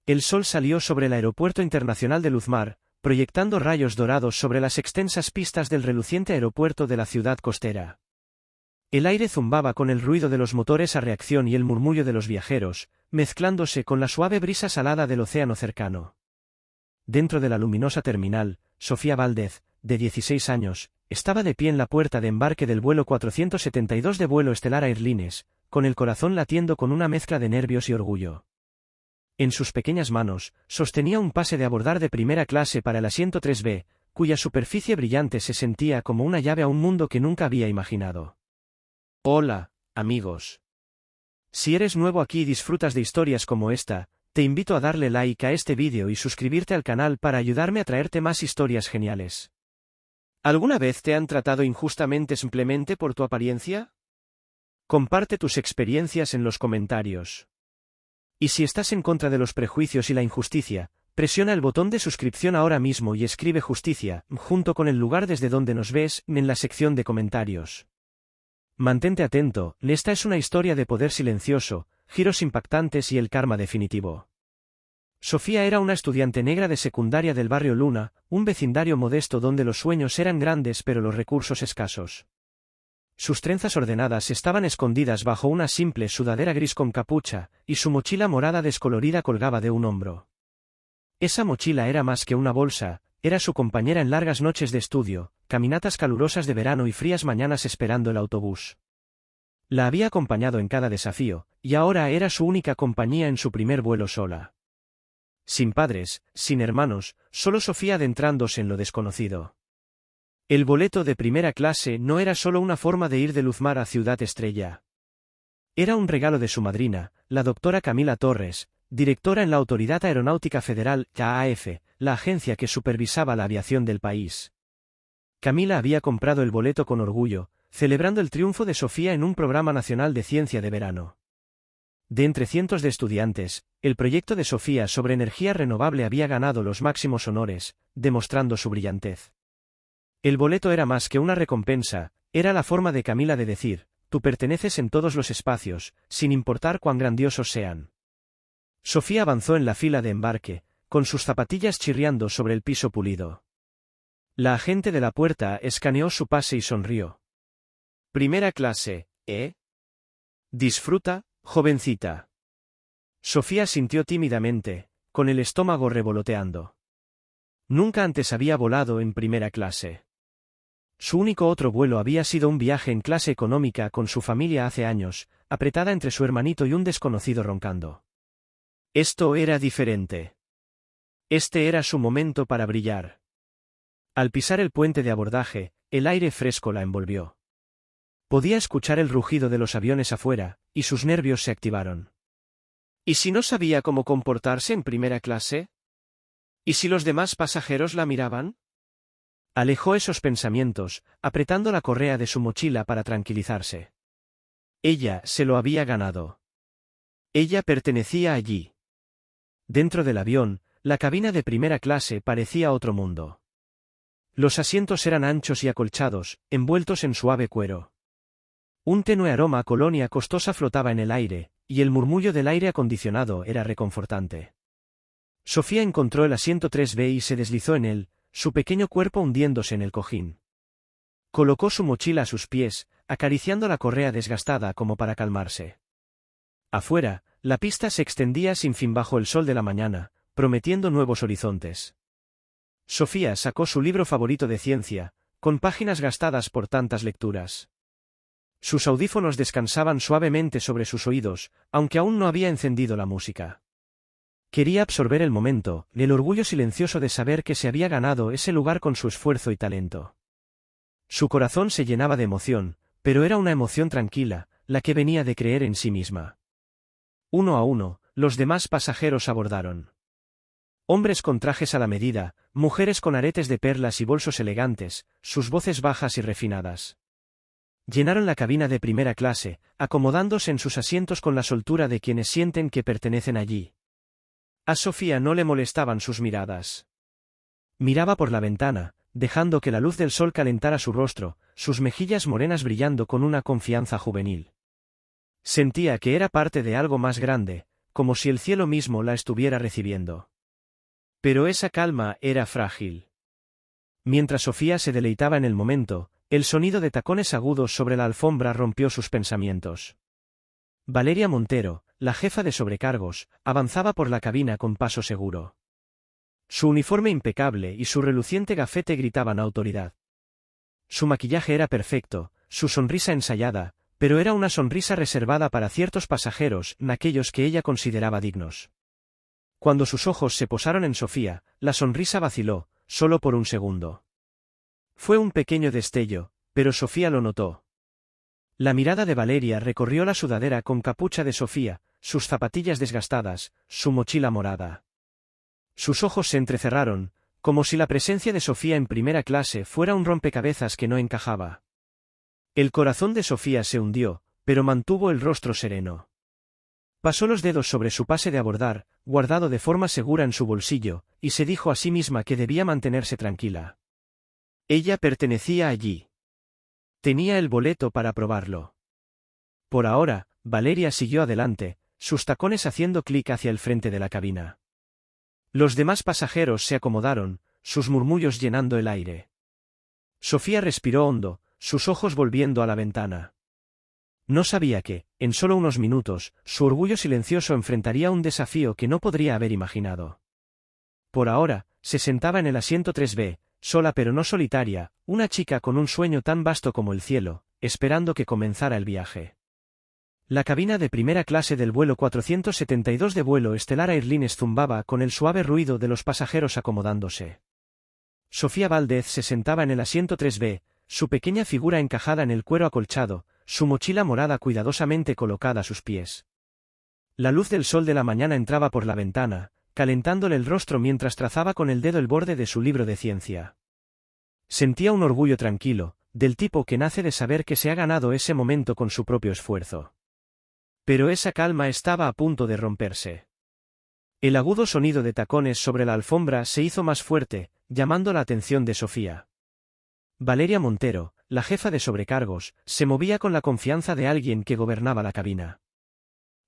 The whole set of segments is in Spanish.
El sol salió sobre el Aeropuerto Internacional de Luzmar, proyectando rayos dorados sobre las extensas pistas del reluciente aeropuerto de la ciudad costera. El aire zumbaba con el ruido de los motores a reacción y el murmullo de los viajeros, mezclándose con la suave brisa salada del océano cercano. Dentro de la luminosa terminal, Sofía Valdez, de 16 años, estaba de pie en la puerta de embarque del vuelo 472 de Vuelo Estelar Airlines, con el corazón latiendo con una mezcla de nervios y orgullo. En sus pequeñas manos, sostenía un pase de abordar de primera clase para el asiento 3B, cuya superficie brillante se sentía como una llave a un mundo que nunca había imaginado. Hola, amigos. Si eres nuevo aquí y disfrutas de historias como esta, te invito a darle like a este vídeo y suscribirte al canal para ayudarme a traerte más historias geniales. ¿Alguna vez te han tratado injustamente simplemente por tu apariencia? Comparte tus experiencias en los comentarios. Y si estás en contra de los prejuicios y la injusticia, presiona el botón de suscripción ahora mismo y escribe justicia, junto con el lugar desde donde nos ves, en la sección de comentarios. Mantente atento, esta es una historia de poder silencioso, giros impactantes y el karma definitivo. Sofía era una estudiante negra de secundaria del barrio Luna, un vecindario modesto donde los sueños eran grandes pero los recursos escasos. Sus trenzas ordenadas estaban escondidas bajo una simple sudadera gris con capucha, y su mochila morada descolorida colgaba de un hombro. Esa mochila era más que una bolsa, era su compañera en largas noches de estudio, caminatas calurosas de verano y frías mañanas esperando el autobús. La había acompañado en cada desafío, y ahora era su única compañía en su primer vuelo sola. Sin padres, sin hermanos, solo Sofía adentrándose en lo desconocido. El boleto de primera clase no era solo una forma de ir de Luzmar a Ciudad Estrella. Era un regalo de su madrina, la doctora Camila Torres, directora en la Autoridad Aeronáutica Federal, AAF, la agencia que supervisaba la aviación del país. Camila había comprado el boleto con orgullo, celebrando el triunfo de Sofía en un programa nacional de ciencia de verano. De entre cientos de estudiantes, el proyecto de Sofía sobre energía renovable había ganado los máximos honores, demostrando su brillantez. El boleto era más que una recompensa, era la forma de Camila de decir, tú perteneces en todos los espacios, sin importar cuán grandiosos sean. Sofía avanzó en la fila de embarque, con sus zapatillas chirriando sobre el piso pulido. La agente de la puerta escaneó su pase y sonrió. Primera clase, ¿eh? Disfruta, jovencita. Sofía sintió tímidamente, con el estómago revoloteando. Nunca antes había volado en primera clase. Su único otro vuelo había sido un viaje en clase económica con su familia hace años, apretada entre su hermanito y un desconocido roncando. Esto era diferente. Este era su momento para brillar. Al pisar el puente de abordaje, el aire fresco la envolvió. Podía escuchar el rugido de los aviones afuera, y sus nervios se activaron. ¿Y si no sabía cómo comportarse en primera clase? ¿Y si los demás pasajeros la miraban? Alejó esos pensamientos, apretando la correa de su mochila para tranquilizarse. Ella se lo había ganado. Ella pertenecía allí. Dentro del avión, la cabina de primera clase parecía otro mundo. Los asientos eran anchos y acolchados, envueltos en suave cuero. Un tenue aroma a colonia costosa flotaba en el aire, y el murmullo del aire acondicionado era reconfortante. Sofía encontró el asiento 3B y se deslizó en él, su pequeño cuerpo hundiéndose en el cojín. Colocó su mochila a sus pies, acariciando la correa desgastada como para calmarse. Afuera, la pista se extendía sin fin bajo el sol de la mañana, prometiendo nuevos horizontes. Sofía sacó su libro favorito de ciencia, con páginas gastadas por tantas lecturas. Sus audífonos descansaban suavemente sobre sus oídos, aunque aún no había encendido la música. Quería absorber el momento, el orgullo silencioso de saber que se había ganado ese lugar con su esfuerzo y talento. Su corazón se llenaba de emoción, pero era una emoción tranquila, la que venía de creer en sí misma. Uno a uno, los demás pasajeros abordaron. Hombres con trajes a la medida, mujeres con aretes de perlas y bolsos elegantes, sus voces bajas y refinadas. Llenaron la cabina de primera clase, acomodándose en sus asientos con la soltura de quienes sienten que pertenecen allí. A Sofía no le molestaban sus miradas. Miraba por la ventana, dejando que la luz del sol calentara su rostro, sus mejillas morenas brillando con una confianza juvenil. Sentía que era parte de algo más grande, como si el cielo mismo la estuviera recibiendo. Pero esa calma era frágil. Mientras Sofía se deleitaba en el momento, el sonido de tacones agudos sobre la alfombra rompió sus pensamientos. Valeria Montero, la jefa de sobrecargos, avanzaba por la cabina con paso seguro. Su uniforme impecable y su reluciente gafete gritaban autoridad. Su maquillaje era perfecto, su sonrisa ensayada, pero era una sonrisa reservada para ciertos pasajeros, aquellos que ella consideraba dignos. Cuando sus ojos se posaron en Sofía, la sonrisa vaciló, solo por un segundo. Fue un pequeño destello, pero Sofía lo notó. La mirada de Valeria recorrió la sudadera con capucha de Sofía, sus zapatillas desgastadas, su mochila morada. Sus ojos se entrecerraron, como si la presencia de Sofía en primera clase fuera un rompecabezas que no encajaba. El corazón de Sofía se hundió, pero mantuvo el rostro sereno. Pasó los dedos sobre su pase de abordar, guardado de forma segura en su bolsillo, y se dijo a sí misma que debía mantenerse tranquila. Ella pertenecía allí. Tenía el boleto para probarlo. Por ahora, Valeria siguió adelante, sus tacones haciendo clic hacia el frente de la cabina. Los demás pasajeros se acomodaron, sus murmullos llenando el aire. Sofía respiró hondo, sus ojos volviendo a la ventana. No sabía que, en solo unos minutos, su orgullo silencioso enfrentaría un desafío que no podría haber imaginado. Por ahora, se sentaba en el asiento 3B, sola pero no solitaria, una chica con un sueño tan vasto como el cielo, esperando que comenzara el viaje. La cabina de primera clase del vuelo 472 de vuelo Estelar Airlines zumbaba con el suave ruido de los pasajeros acomodándose. Sofía Valdez se sentaba en el asiento 3B, su pequeña figura encajada en el cuero acolchado, su mochila morada cuidadosamente colocada a sus pies. La luz del sol de la mañana entraba por la ventana, calentándole el rostro mientras trazaba con el dedo el borde de su libro de ciencia. Sentía un orgullo tranquilo, del tipo que nace de saber que se ha ganado ese momento con su propio esfuerzo. Pero esa calma estaba a punto de romperse. El agudo sonido de tacones sobre la alfombra se hizo más fuerte, llamando la atención de Sofía. Valeria Montero, la jefa de sobrecargos, se movía con la confianza de alguien que gobernaba la cabina.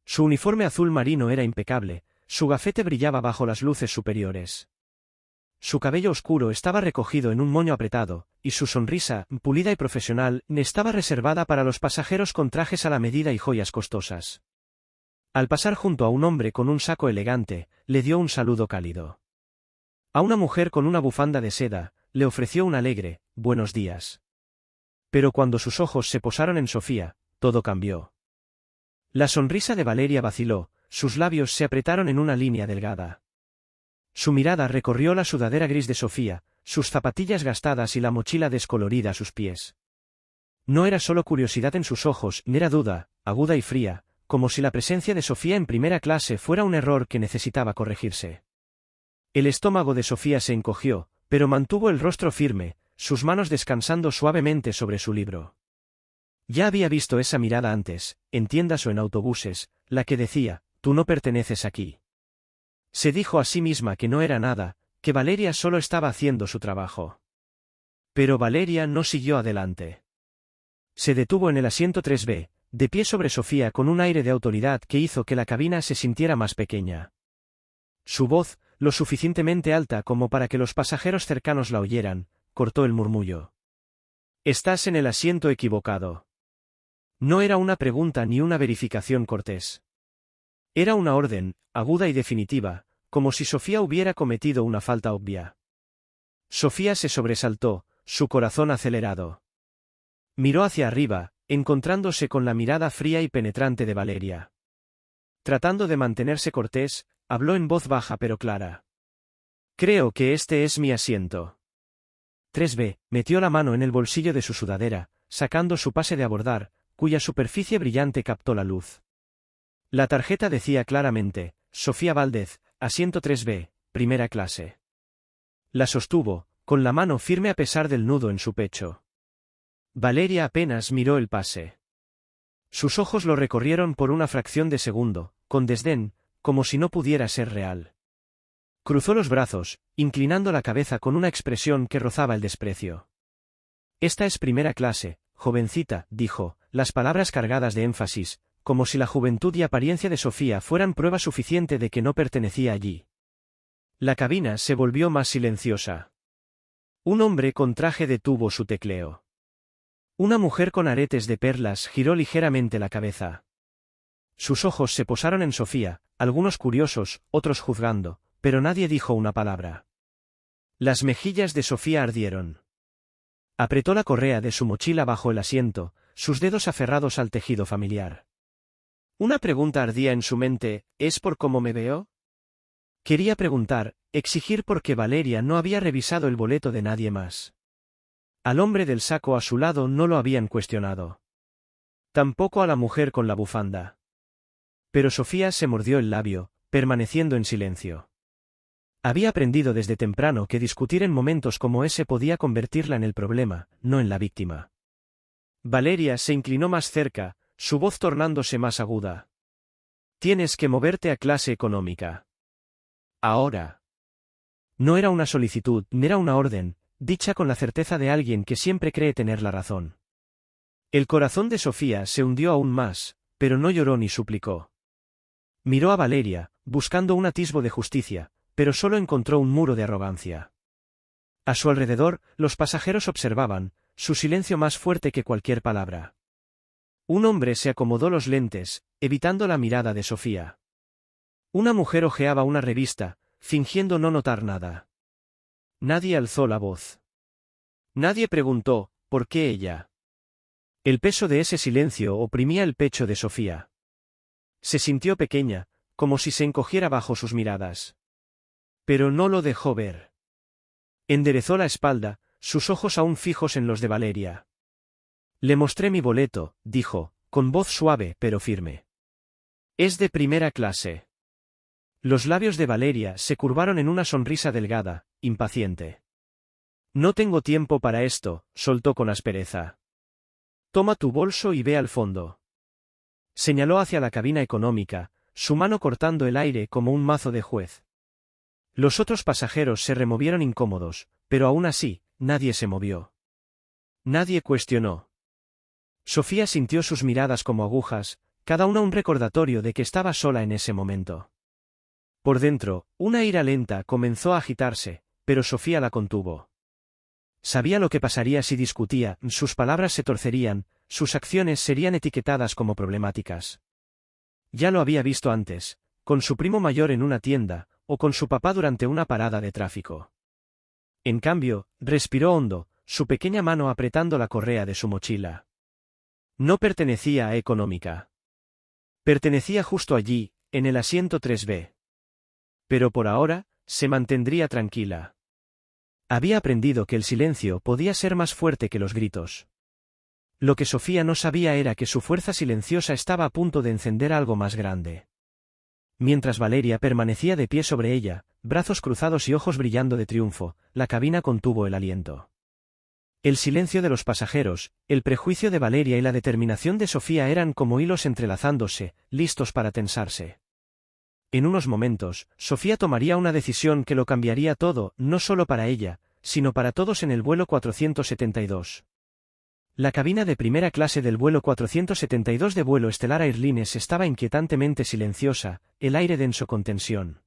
Su uniforme azul marino era impecable, su gafete brillaba bajo las luces superiores. Su cabello oscuro estaba recogido en un moño apretado, y su sonrisa, pulida y profesional, estaba reservada para los pasajeros con trajes a la medida y joyas costosas. Al pasar junto a un hombre con un saco elegante, le dio un saludo cálido. A una mujer con una bufanda de seda, le ofreció un alegre, «buenos días». Pero cuando sus ojos se posaron en Sofía, todo cambió. La sonrisa de Valeria vaciló, sus labios se apretaron en una línea delgada. Su mirada recorrió la sudadera gris de Sofía, sus zapatillas gastadas y la mochila descolorida a sus pies. No era solo curiosidad en sus ojos, era duda, aguda y fría, como si la presencia de Sofía en primera clase fuera un error que necesitaba corregirse. El estómago de Sofía se encogió, pero mantuvo el rostro firme, sus manos descansando suavemente sobre su libro. Ya había visto esa mirada antes, en tiendas o en autobuses, la que decía, «Tú no perteneces aquí». Se dijo a sí misma que no era nada, que Valeria solo estaba haciendo su trabajo. Pero Valeria no siguió adelante. Se detuvo en el asiento 3B, de pie sobre Sofía con un aire de autoridad que hizo que la cabina se sintiera más pequeña. Su voz, lo suficientemente alta como para que los pasajeros cercanos la oyeran, cortó el murmullo. «Estás en el asiento equivocado». No era una pregunta ni una verificación cortés. Era una orden, aguda y definitiva, como si Sofía hubiera cometido una falta obvia. Sofía se sobresaltó, su corazón acelerado. Miró hacia arriba, encontrándose con la mirada fría y penetrante de Valeria. Tratando de mantenerse cortés, habló en voz baja pero clara. «Creo que este es mi asiento». 3B, metió la mano en el bolsillo de su sudadera, sacando su pase de abordar, cuya superficie brillante captó la luz. La tarjeta decía claramente, Sofía Valdez, asiento 3B, primera clase. La sostuvo, con la mano firme a pesar del nudo en su pecho. Valeria apenas miró el pase. Sus ojos lo recorrieron por una fracción de segundo, con desdén, como si no pudiera ser real. Cruzó los brazos, inclinando la cabeza con una expresión que rozaba el desprecio. «Esta es primera clase, jovencita», dijo, las palabras cargadas de énfasis, como si la juventud y apariencia de Sofía fueran prueba suficiente de que no pertenecía allí. La cabina se volvió más silenciosa. Un hombre con traje detuvo su tecleo. Una mujer con aretes de perlas giró ligeramente la cabeza. Sus ojos se posaron en Sofía, algunos curiosos, otros juzgando, pero nadie dijo una palabra. Las mejillas de Sofía ardieron. Apretó la correa de su mochila bajo el asiento, sus dedos aferrados al tejido familiar. Una pregunta ardía en su mente: ¿es por cómo me veo? Quería preguntar, exigir porque Valeria no había revisado el boleto de nadie más. Al hombre del saco a su lado no lo habían cuestionado. Tampoco a la mujer con la bufanda. Pero Sofía se mordió el labio, permaneciendo en silencio. Había aprendido desde temprano que discutir en momentos como ese podía convertirla en el problema, no en la víctima. Valeria se inclinó más cerca, su voz tornándose más aguda. Tienes que moverte a clase económica. Ahora. No era una solicitud, ni era una orden, dicha con la certeza de alguien que siempre cree tener la razón. El corazón de Sofía se hundió aún más, pero no lloró ni suplicó. Miró a Valeria, buscando un atisbo de justicia, pero solo encontró un muro de arrogancia. A su alrededor, los pasajeros observaban, su silencio más fuerte que cualquier palabra. Un hombre se acomodó los lentes, evitando la mirada de Sofía. Una mujer hojeaba una revista, fingiendo no notar nada. Nadie alzó la voz. Nadie preguntó, ¿por qué ella? El peso de ese silencio oprimía el pecho de Sofía. Se sintió pequeña, como si se encogiera bajo sus miradas. Pero no lo dejó ver. Enderezó la espalda, sus ojos aún fijos en los de Valeria. Le mostré mi boleto, dijo, con voz suave pero firme. Es de primera clase. Los labios de Valeria se curvaron en una sonrisa delgada, impaciente. No tengo tiempo para esto, soltó con aspereza. Toma tu bolso y ve al fondo. Señaló hacia la cabina económica, su mano cortando el aire como un mazo de juez. Los otros pasajeros se removieron incómodos, pero aún así, nadie se movió. Nadie cuestionó. Sofía sintió sus miradas como agujas, cada una un recordatorio de que estaba sola en ese momento. Por dentro, una ira lenta comenzó a agitarse, pero Sofía la contuvo. Sabía lo que pasaría si discutía, sus palabras se torcerían, sus acciones serían etiquetadas como problemáticas. Ya lo había visto antes, con su primo mayor en una tienda, o con su papá durante una parada de tráfico. En cambio, respiró hondo, su pequeña mano apretando la correa de su mochila. No pertenecía a Económica. Pertenecía justo allí, en el asiento 3B. Pero por ahora, se mantendría tranquila. Había aprendido que el silencio podía ser más fuerte que los gritos. Lo que Sofía no sabía era que su fuerza silenciosa estaba a punto de encender algo más grande. Mientras Valeria permanecía de pie sobre ella, brazos cruzados y ojos brillando de triunfo, la cabina contuvo el aliento. El silencio de los pasajeros, el prejuicio de Valeria y la determinación de Sofía eran como hilos entrelazándose, listos para tensarse. En unos momentos, Sofía tomaría una decisión que lo cambiaría todo, no solo para ella, sino para todos en el vuelo 472. La cabina de primera clase del vuelo 472 de Vuelo Estelar Airlines estaba inquietantemente silenciosa, el aire denso con tensión.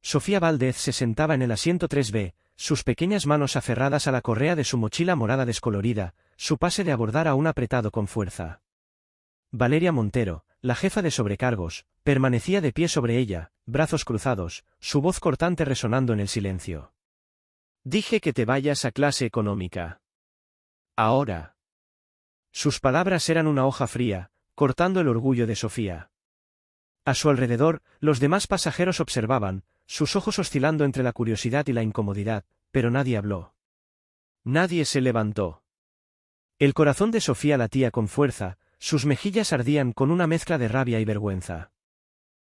Sofía Valdez se sentaba en el asiento 3B, sus pequeñas manos aferradas a la correa de su mochila morada descolorida, su pase de abordar aún apretado con fuerza. Valeria Montero, la jefa de sobrecargos, permanecía de pie sobre ella, brazos cruzados, su voz cortante resonando en el silencio. Dije que te vayas a clase económica. Ahora. Sus palabras eran una hoja fría, cortando el orgullo de Sofía. A su alrededor, los demás pasajeros observaban, sus ojos oscilando entre la curiosidad y la incomodidad, pero nadie habló. Nadie se levantó. El corazón de Sofía latía con fuerza, sus mejillas ardían con una mezcla de rabia y vergüenza.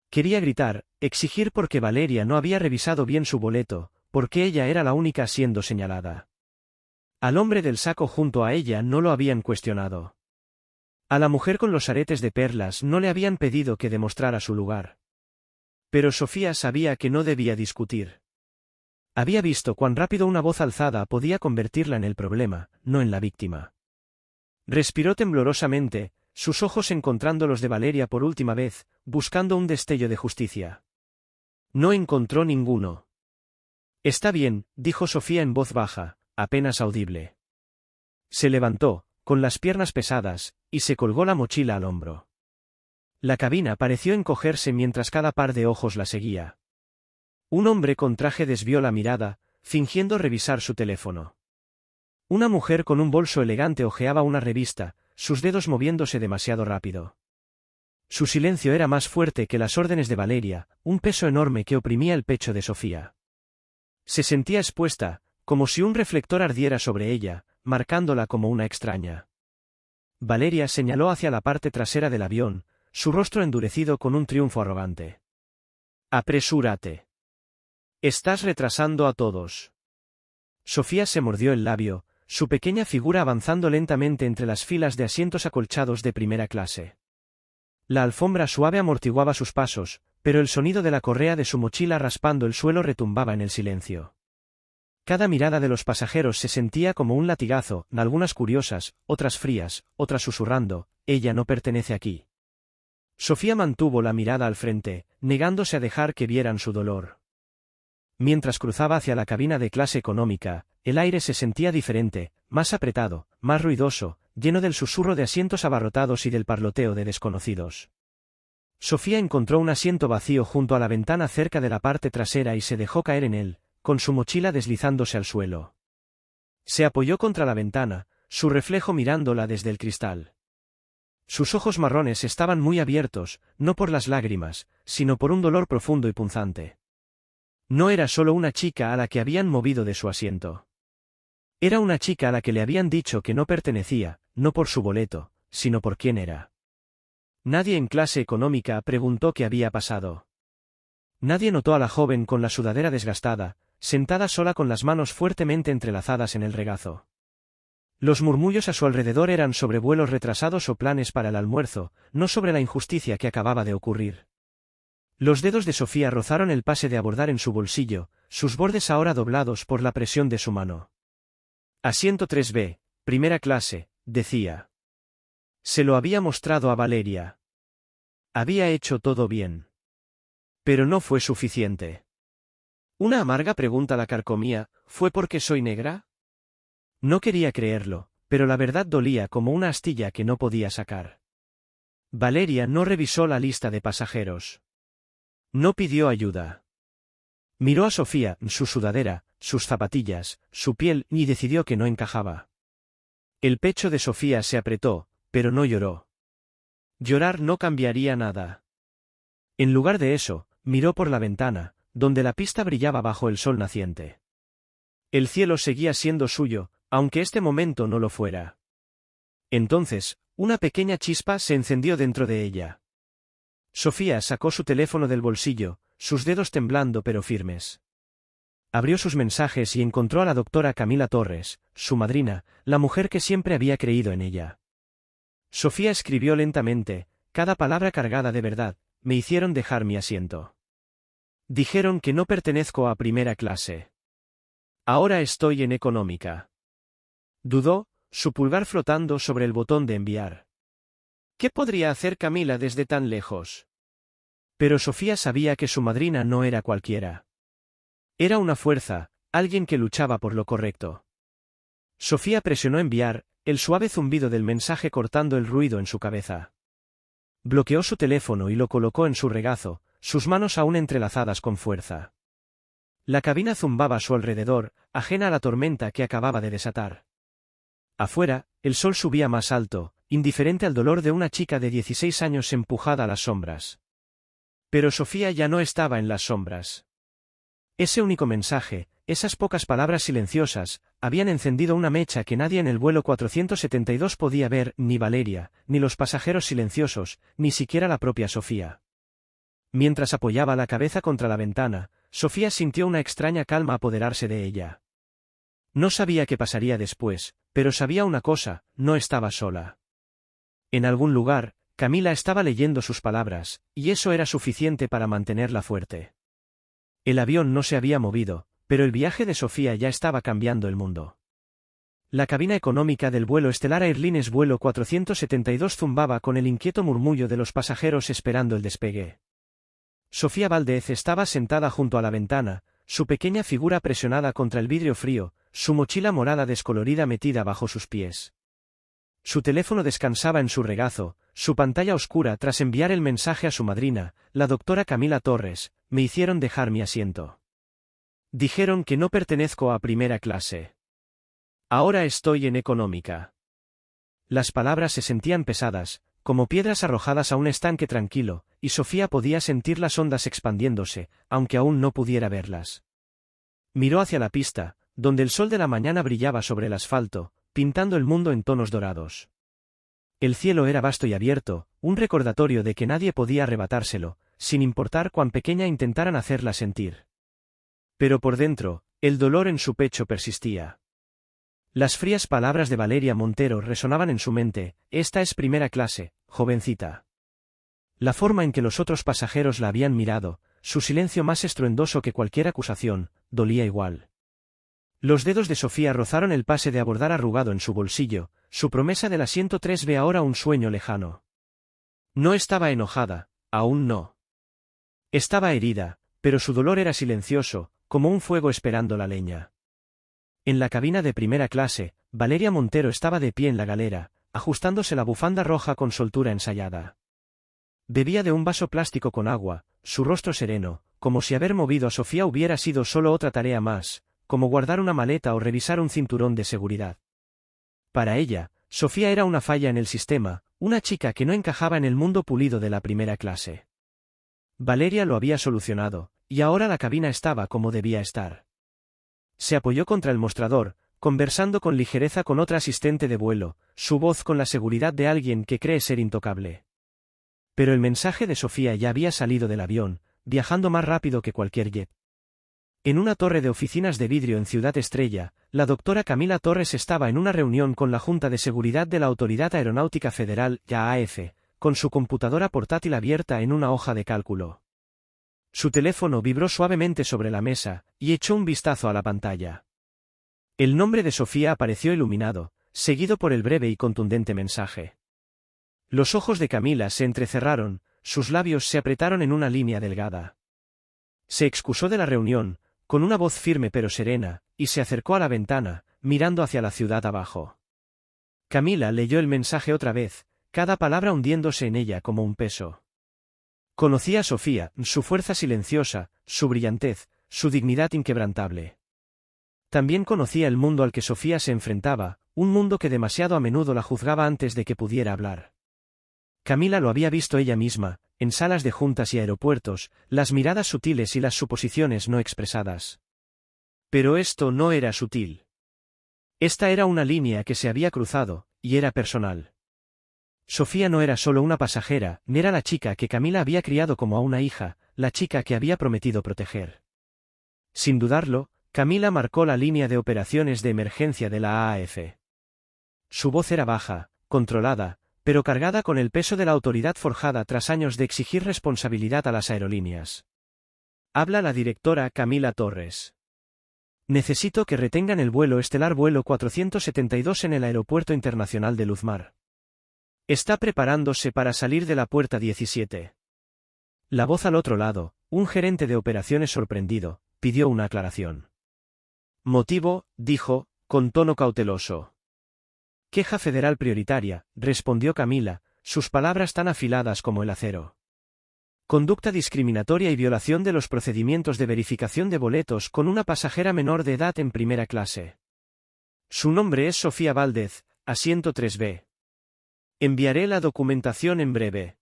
Quería gritar, exigir porque Valeria no había revisado bien su boleto, porque ella era la única siendo señalada. Al hombre del saco junto a ella no lo habían cuestionado. A la mujer con los aretes de perlas no le habían pedido que demostrara su lugar. Pero Sofía sabía que no debía discutir. Había visto cuán rápido una voz alzada podía convertirla en el problema, no en la víctima. Respiró temblorosamente, sus ojos encontrando los de Valeria por última vez, buscando un destello de justicia. No encontró ninguno. Está bien, dijo Sofía en voz baja, apenas audible. Se levantó, con las piernas pesadas, y se colgó la mochila al hombro. La cabina pareció encogerse mientras cada par de ojos la seguía. Un hombre con traje desvió la mirada, fingiendo revisar su teléfono. Una mujer con un bolso elegante hojeaba una revista, sus dedos moviéndose demasiado rápido. Su silencio era más fuerte que las órdenes de Valeria, un peso enorme que oprimía el pecho de Sofía. Se sentía expuesta, como si un reflector ardiera sobre ella, marcándola como una extraña. Valeria señaló hacia la parte trasera del avión, su rostro endurecido con un triunfo arrogante. «Apresúrate. Estás retrasando a todos». Sofía se mordió el labio, su pequeña figura avanzando lentamente entre las filas de asientos acolchados de primera clase. La alfombra suave amortiguaba sus pasos, pero el sonido de la correa de su mochila raspando el suelo retumbaba en el silencio. Cada mirada de los pasajeros se sentía como un latigazo, algunas curiosas, otras frías, otras susurrando, «Ella no pertenece aquí». Sofía mantuvo la mirada al frente, negándose a dejar que vieran su dolor. Mientras cruzaba hacia la cabina de clase económica, el aire se sentía diferente, más apretado, más ruidoso, lleno del susurro de asientos abarrotados y del parloteo de desconocidos. Sofía encontró un asiento vacío junto a la ventana cerca de la parte trasera y se dejó caer en él, con su mochila deslizándose al suelo. Se apoyó contra la ventana, su reflejo mirándola desde el cristal. Sus ojos marrones estaban muy abiertos, no por las lágrimas, sino por un dolor profundo y punzante. No era solo una chica a la que habían movido de su asiento. Era una chica a la que le habían dicho que no pertenecía, no por su boleto, sino por quién era. Nadie en clase económica preguntó qué había pasado. Nadie notó a la joven con la sudadera desgastada, sentada sola con las manos fuertemente entrelazadas en el regazo. Los murmullos a su alrededor eran sobre vuelos retrasados o planes para el almuerzo, no sobre la injusticia que acababa de ocurrir. Los dedos de Sofía rozaron el pase de abordar en su bolsillo, sus bordes ahora doblados por la presión de su mano. Asiento 3B, primera clase, decía. Se lo había mostrado a Valeria. Había hecho todo bien. Pero no fue suficiente. Una amarga pregunta la carcomía, ¿fue porque soy negra? No quería creerlo, pero la verdad dolía como una astilla que no podía sacar. Valeria no revisó la lista de pasajeros. No pidió ayuda. Miró a Sofía, su sudadera, sus zapatillas, su piel, y decidió que no encajaba. El pecho de Sofía se apretó, pero no lloró. Llorar no cambiaría nada. En lugar de eso, miró por la ventana, donde la pista brillaba bajo el sol naciente. El cielo seguía siendo suyo, aunque este momento no lo fuera. Entonces, una pequeña chispa se encendió dentro de ella. Sofía sacó su teléfono del bolsillo, sus dedos temblando pero firmes. Abrió sus mensajes y encontró a la doctora Camila Torres, su madrina, la mujer que siempre había creído en ella. Sofía escribió lentamente, cada palabra cargada de verdad, me hicieron dejar mi asiento. Dijeron que no pertenezco a primera clase. Ahora estoy en económica. Dudó, su pulgar flotando sobre el botón de enviar. ¿Qué podría hacer Camila desde tan lejos? Pero Sofía sabía que su madrina no era cualquiera. Era una fuerza, alguien que luchaba por lo correcto. Sofía presionó enviar, el suave zumbido del mensaje cortando el ruido en su cabeza. Bloqueó su teléfono y lo colocó en su regazo, sus manos aún entrelazadas con fuerza. La cabina zumbaba a su alrededor, ajena a la tormenta que acababa de desatar. Afuera, el sol subía más alto, indiferente al dolor de una chica de 16 años empujada a las sombras. Pero Sofía ya no estaba en las sombras. Ese único mensaje, esas pocas palabras silenciosas, habían encendido una mecha que nadie en el vuelo 472 podía ver, ni Valeria, ni los pasajeros silenciosos, ni siquiera la propia Sofía. Mientras apoyaba la cabeza contra la ventana, Sofía sintió una extraña calma apoderarse de ella. No sabía qué pasaría después, pero sabía una cosa, no estaba sola. En algún lugar, Camila estaba leyendo sus palabras, y eso era suficiente para mantenerla fuerte. El avión no se había movido, pero el viaje de Sofía ya estaba cambiando el mundo. La cabina económica del vuelo estelar Airlines vuelo 472 zumbaba con el inquieto murmullo de los pasajeros esperando el despegue. Sofía Valdez estaba sentada junto a la ventana, su pequeña figura presionada contra el vidrio frío, su mochila morada descolorida metida bajo sus pies. Su teléfono descansaba en su regazo, su pantalla oscura tras enviar el mensaje a su madrina, la doctora Camila Torres. Me hicieron dejar mi asiento. Dijeron que no pertenezco a primera clase. Ahora estoy en económica. Las palabras se sentían pesadas, como piedras arrojadas a un estanque tranquilo, y Sofía podía sentir las ondas expandiéndose, aunque aún no pudiera verlas. Miró hacia la pista, donde el sol de la mañana brillaba sobre el asfalto, pintando el mundo en tonos dorados. El cielo era vasto y abierto, un recordatorio de que nadie podía arrebatárselo, sin importar cuán pequeña intentaran hacerla sentir. Pero por dentro, el dolor en su pecho persistía. Las frías palabras de Valeria Montero resonaban en su mente: esta es primera clase, jovencita. La forma en que los otros pasajeros la habían mirado, su silencio más estruendoso que cualquier acusación, dolía igual. Los dedos de Sofía rozaron el pase de abordar arrugado en su bolsillo, su promesa del asiento 3B ahora un sueño lejano. No estaba enojada, aún no. Estaba herida, pero su dolor era silencioso, como un fuego esperando la leña. En la cabina de primera clase, Valeria Montero estaba de pie en la galera, ajustándose la bufanda roja con soltura ensayada. Bebía de un vaso plástico con agua, su rostro sereno, como si haber movido a Sofía hubiera sido solo otra tarea más, como guardar una maleta o revisar un cinturón de seguridad. Para ella, Sofía era una falla en el sistema, una chica que no encajaba en el mundo pulido de la primera clase. Valeria lo había solucionado, y ahora la cabina estaba como debía estar. Se apoyó contra el mostrador, conversando con ligereza con otra asistente de vuelo, su voz con la seguridad de alguien que cree ser intocable. Pero el mensaje de Sofía ya había salido del avión, viajando más rápido que cualquier jet. En una torre de oficinas de vidrio en Ciudad Estrella, la doctora Camila Torres estaba en una reunión con la Junta de Seguridad de la Autoridad Aeronáutica Federal, AAF, con su computadora portátil abierta en una hoja de cálculo. Su teléfono vibró suavemente sobre la mesa, y echó un vistazo a la pantalla. El nombre de Sofía apareció iluminado, seguido por el breve y contundente mensaje. Los ojos de Camila se entrecerraron, sus labios se apretaron en una línea delgada. Se excusó de la reunión, con una voz firme pero serena, y se acercó a la ventana, mirando hacia la ciudad abajo. Camila leyó el mensaje otra vez, cada palabra hundiéndose en ella como un peso. Conocía a Sofía, su fuerza silenciosa, su brillantez, su dignidad inquebrantable. También conocía el mundo al que Sofía se enfrentaba, un mundo que demasiado a menudo la juzgaba antes de que pudiera hablar. Camila lo había visto ella misma, en salas de juntas y aeropuertos, las miradas sutiles y las suposiciones no expresadas. Pero esto no era sutil. Esta era una línea que se había cruzado, y era personal. Sofía no era solo una pasajera, ni era la chica que Camila había criado como a una hija, la chica que había prometido proteger. Sin dudarlo, Camila marcó la línea de operaciones de emergencia de la AAF. Su voz era baja, controlada, pero cargada con el peso de la autoridad forjada tras años de exigir responsabilidad a las aerolíneas. Habla la directora Camila Torres. Necesito que retengan el vuelo estelar vuelo 472 en el Aeropuerto Internacional de Luzmar. Está preparándose para salir de la puerta 17. La voz al otro lado, un gerente de operaciones sorprendido, pidió una aclaración. Motivo, dijo, con tono cauteloso. Queja federal prioritaria, respondió Camila, sus palabras tan afiladas como el acero. Conducta discriminatoria y violación de los procedimientos de verificación de boletos con una pasajera menor de edad en primera clase. Su nombre es Sofía Valdez, asiento 3B. Enviaré la documentación en breve.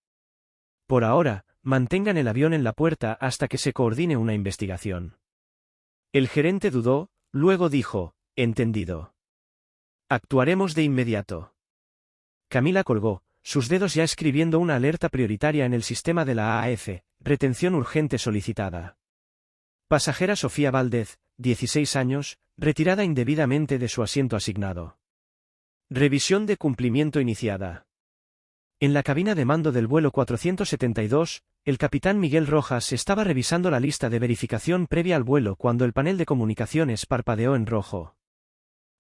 Por ahora, mantengan el avión en la puerta hasta que se coordine una investigación. El gerente dudó, luego dijo, entendido. Actuaremos de inmediato. Camila colgó, sus dedos ya escribiendo una alerta prioritaria en el sistema de la AAF, retención urgente solicitada. Pasajera Sofía Valdez, 16 años, retirada indebidamente de su asiento asignado. Revisión de cumplimiento iniciada. En la cabina de mando del vuelo 472, el capitán Miguel Rojas estaba revisando la lista de verificación previa al vuelo cuando el panel de comunicaciones parpadeó en rojo.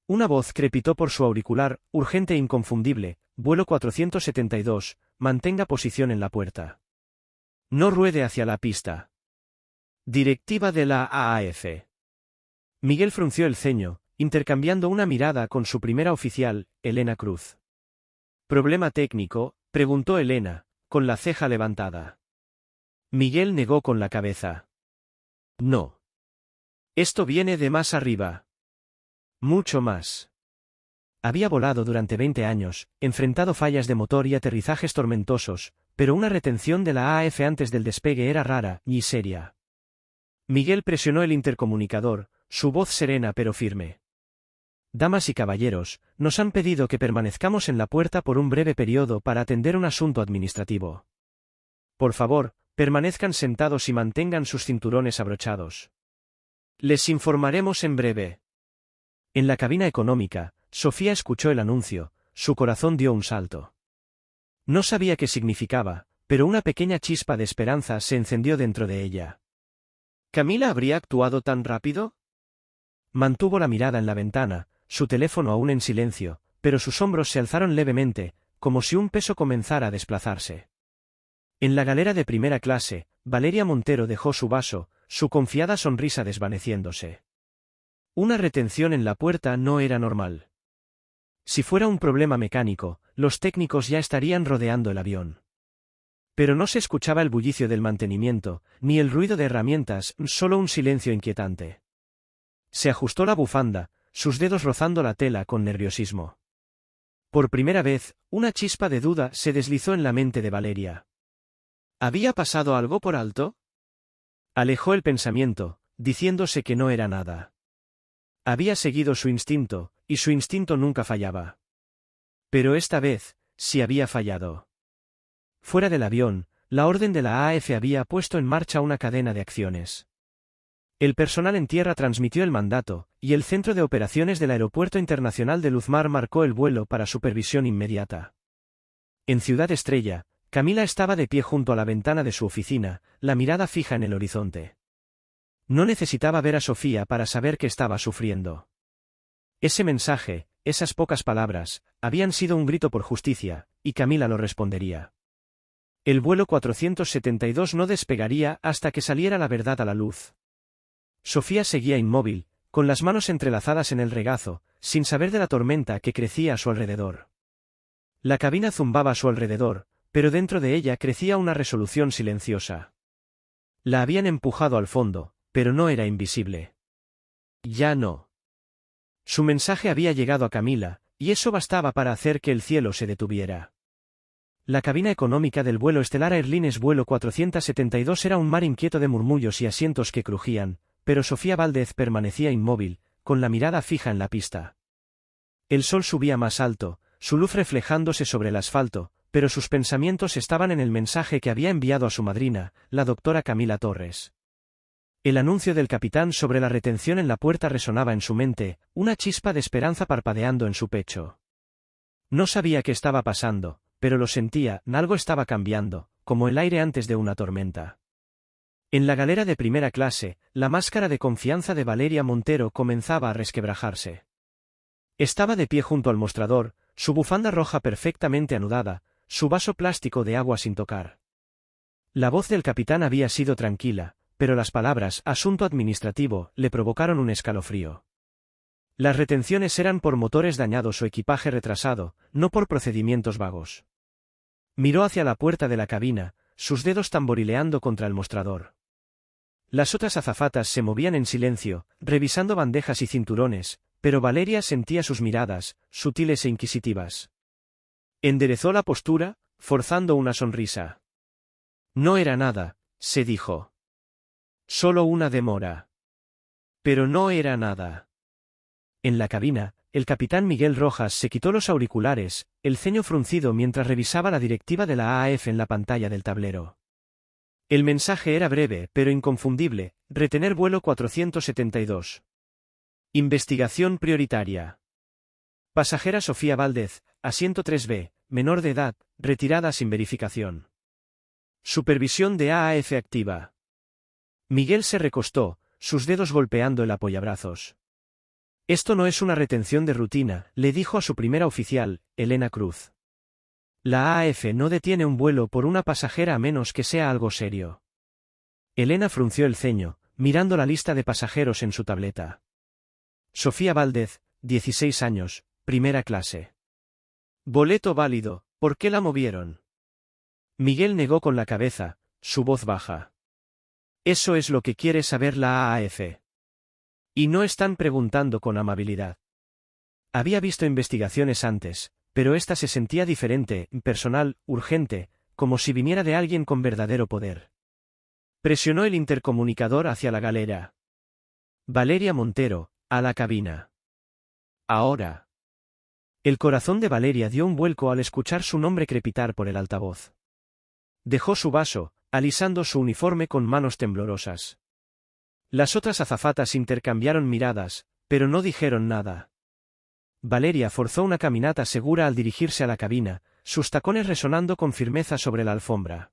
Una voz crepitó por su auricular, urgente e inconfundible: vuelo 472, mantenga posición en la puerta. No ruede hacia la pista. Directiva de la AAF. Miguel frunció el ceño, intercambiando una mirada con su primera oficial, Elena Cruz. ¿Problema técnico?, preguntó Elena, con la ceja levantada. Miguel negó con la cabeza. No. Esto viene de más arriba. Mucho más. Había volado durante 20 años, enfrentado fallas de motor y aterrizajes tormentosos, pero una retención de la AAF antes del despegue era rara y seria. Miguel presionó el intercomunicador, su voz serena pero firme. Damas y caballeros, nos han pedido que permanezcamos en la puerta por un breve periodo para atender un asunto administrativo. Por favor, permanezcan sentados y mantengan sus cinturones abrochados. Les informaremos en breve. En la cabina económica, Sofía escuchó el anuncio, su corazón dio un salto. No sabía qué significaba, pero una pequeña chispa de esperanza se encendió dentro de ella. ¿Camila habría actuado tan rápido? Mantuvo la mirada en la ventana, su teléfono aún en silencio, pero sus hombros se alzaron levemente, como si un peso comenzara a desplazarse. En la galera de primera clase, Valeria Montero dejó su vaso, su confiada sonrisa desvaneciéndose. Una retención en la puerta no era normal. Si fuera un problema mecánico, los técnicos ya estarían rodeando el avión. Pero no se escuchaba el bullicio del mantenimiento, ni el ruido de herramientas, solo un silencio inquietante. Se ajustó la bufanda, sus dedos rozando la tela con nerviosismo. Por primera vez, una chispa de duda se deslizó en la mente de Valeria. ¿Había pasado algo por alto? Alejó el pensamiento, diciéndose que no era nada. Había seguido su instinto, y su instinto nunca fallaba. Pero esta vez, sí había fallado. Fuera del avión, la orden de la AAF había puesto en marcha una cadena de acciones. El personal en tierra transmitió el mandato, y el centro de operaciones del Aeropuerto Internacional de Luzmar marcó el vuelo para supervisión inmediata. En Ciudad Estrella, Camila estaba de pie junto a la ventana de su oficina, la mirada fija en el horizonte. No necesitaba ver a Sofía para saber que estaba sufriendo. Ese mensaje, esas pocas palabras, habían sido un grito por justicia, y Camila lo respondería. El vuelo 472 no despegaría hasta que saliera la verdad a la luz. Sofía seguía inmóvil, con las manos entrelazadas en el regazo, sin saber de la tormenta que crecía a su alrededor. La cabina zumbaba a su alrededor, pero dentro de ella crecía una resolución silenciosa. La habían empujado al fondo, pero no era invisible. Ya no. Su mensaje había llegado a Camila, y eso bastaba para hacer que el cielo se detuviera. La cabina económica del vuelo estelar Airlines vuelo 472 era un mar inquieto de murmullos y asientos que crujían, pero Sofía Valdez permanecía inmóvil, con la mirada fija en la pista. El sol subía más alto, su luz reflejándose sobre el asfalto, pero sus pensamientos estaban en el mensaje que había enviado a su madrina, la doctora Camila Torres. El anuncio del capitán sobre la retención en la puerta resonaba en su mente, una chispa de esperanza parpadeando en su pecho. No sabía qué estaba pasando, pero lo sentía, algo estaba cambiando, como el aire antes de una tormenta. En la galera de primera clase, la máscara de confianza de Valeria Montero comenzaba a resquebrajarse. Estaba de pie junto al mostrador, su bufanda roja perfectamente anudada, su vaso plástico de agua sin tocar. La voz del capitán había sido tranquila, pero las palabras «asunto administrativo» le provocaron un escalofrío. Las retenciones eran por motores dañados o equipaje retrasado, no por procedimientos vagos. Miró hacia la puerta de la cabina, sus dedos tamborileando contra el mostrador. Las otras azafatas se movían en silencio, revisando bandejas y cinturones, pero Valeria sentía sus miradas, sutiles e inquisitivas. Enderezó la postura, forzando una sonrisa. No era nada, se dijo. Solo una demora. Pero no era nada. En la cabina, el capitán Miguel Rojas se quitó los auriculares, el ceño fruncido mientras revisaba la directiva de la AAF en la pantalla del tablero. El mensaje era breve, pero inconfundible: retener vuelo 472. Investigación prioritaria. Pasajera Sofía Valdez, asiento 3B, menor de edad, retirada sin verificación. Supervisión de AAF activa. Miguel se recostó, sus dedos golpeando el apoyabrazos. Esto no es una retención de rutina, le dijo a su primera oficial, Elena Cruz. La AAF no detiene un vuelo por una pasajera a menos que sea algo serio. Elena frunció el ceño, mirando la lista de pasajeros en su tableta. Sofía Valdez, 16 años, primera clase. Boleto válido, ¿por qué la movieron? Miguel negó con la cabeza, su voz baja. Eso es lo que quiere saber la AAF. Y no están preguntando con amabilidad. Había visto investigaciones antes, pero esta se sentía diferente, personal, urgente, como si viniera de alguien con verdadero poder. Presionó el intercomunicador hacia la galera. Valeria Montero, a la cabina. Ahora. El corazón de Valeria dio un vuelco al escuchar su nombre crepitar por el altavoz. Dejó su vaso, alisando su uniforme con manos temblorosas. Las otras azafatas intercambiaron miradas, pero no dijeron nada. Valeria forzó una caminata segura al dirigirse a la cabina, sus tacones resonando con firmeza sobre la alfombra.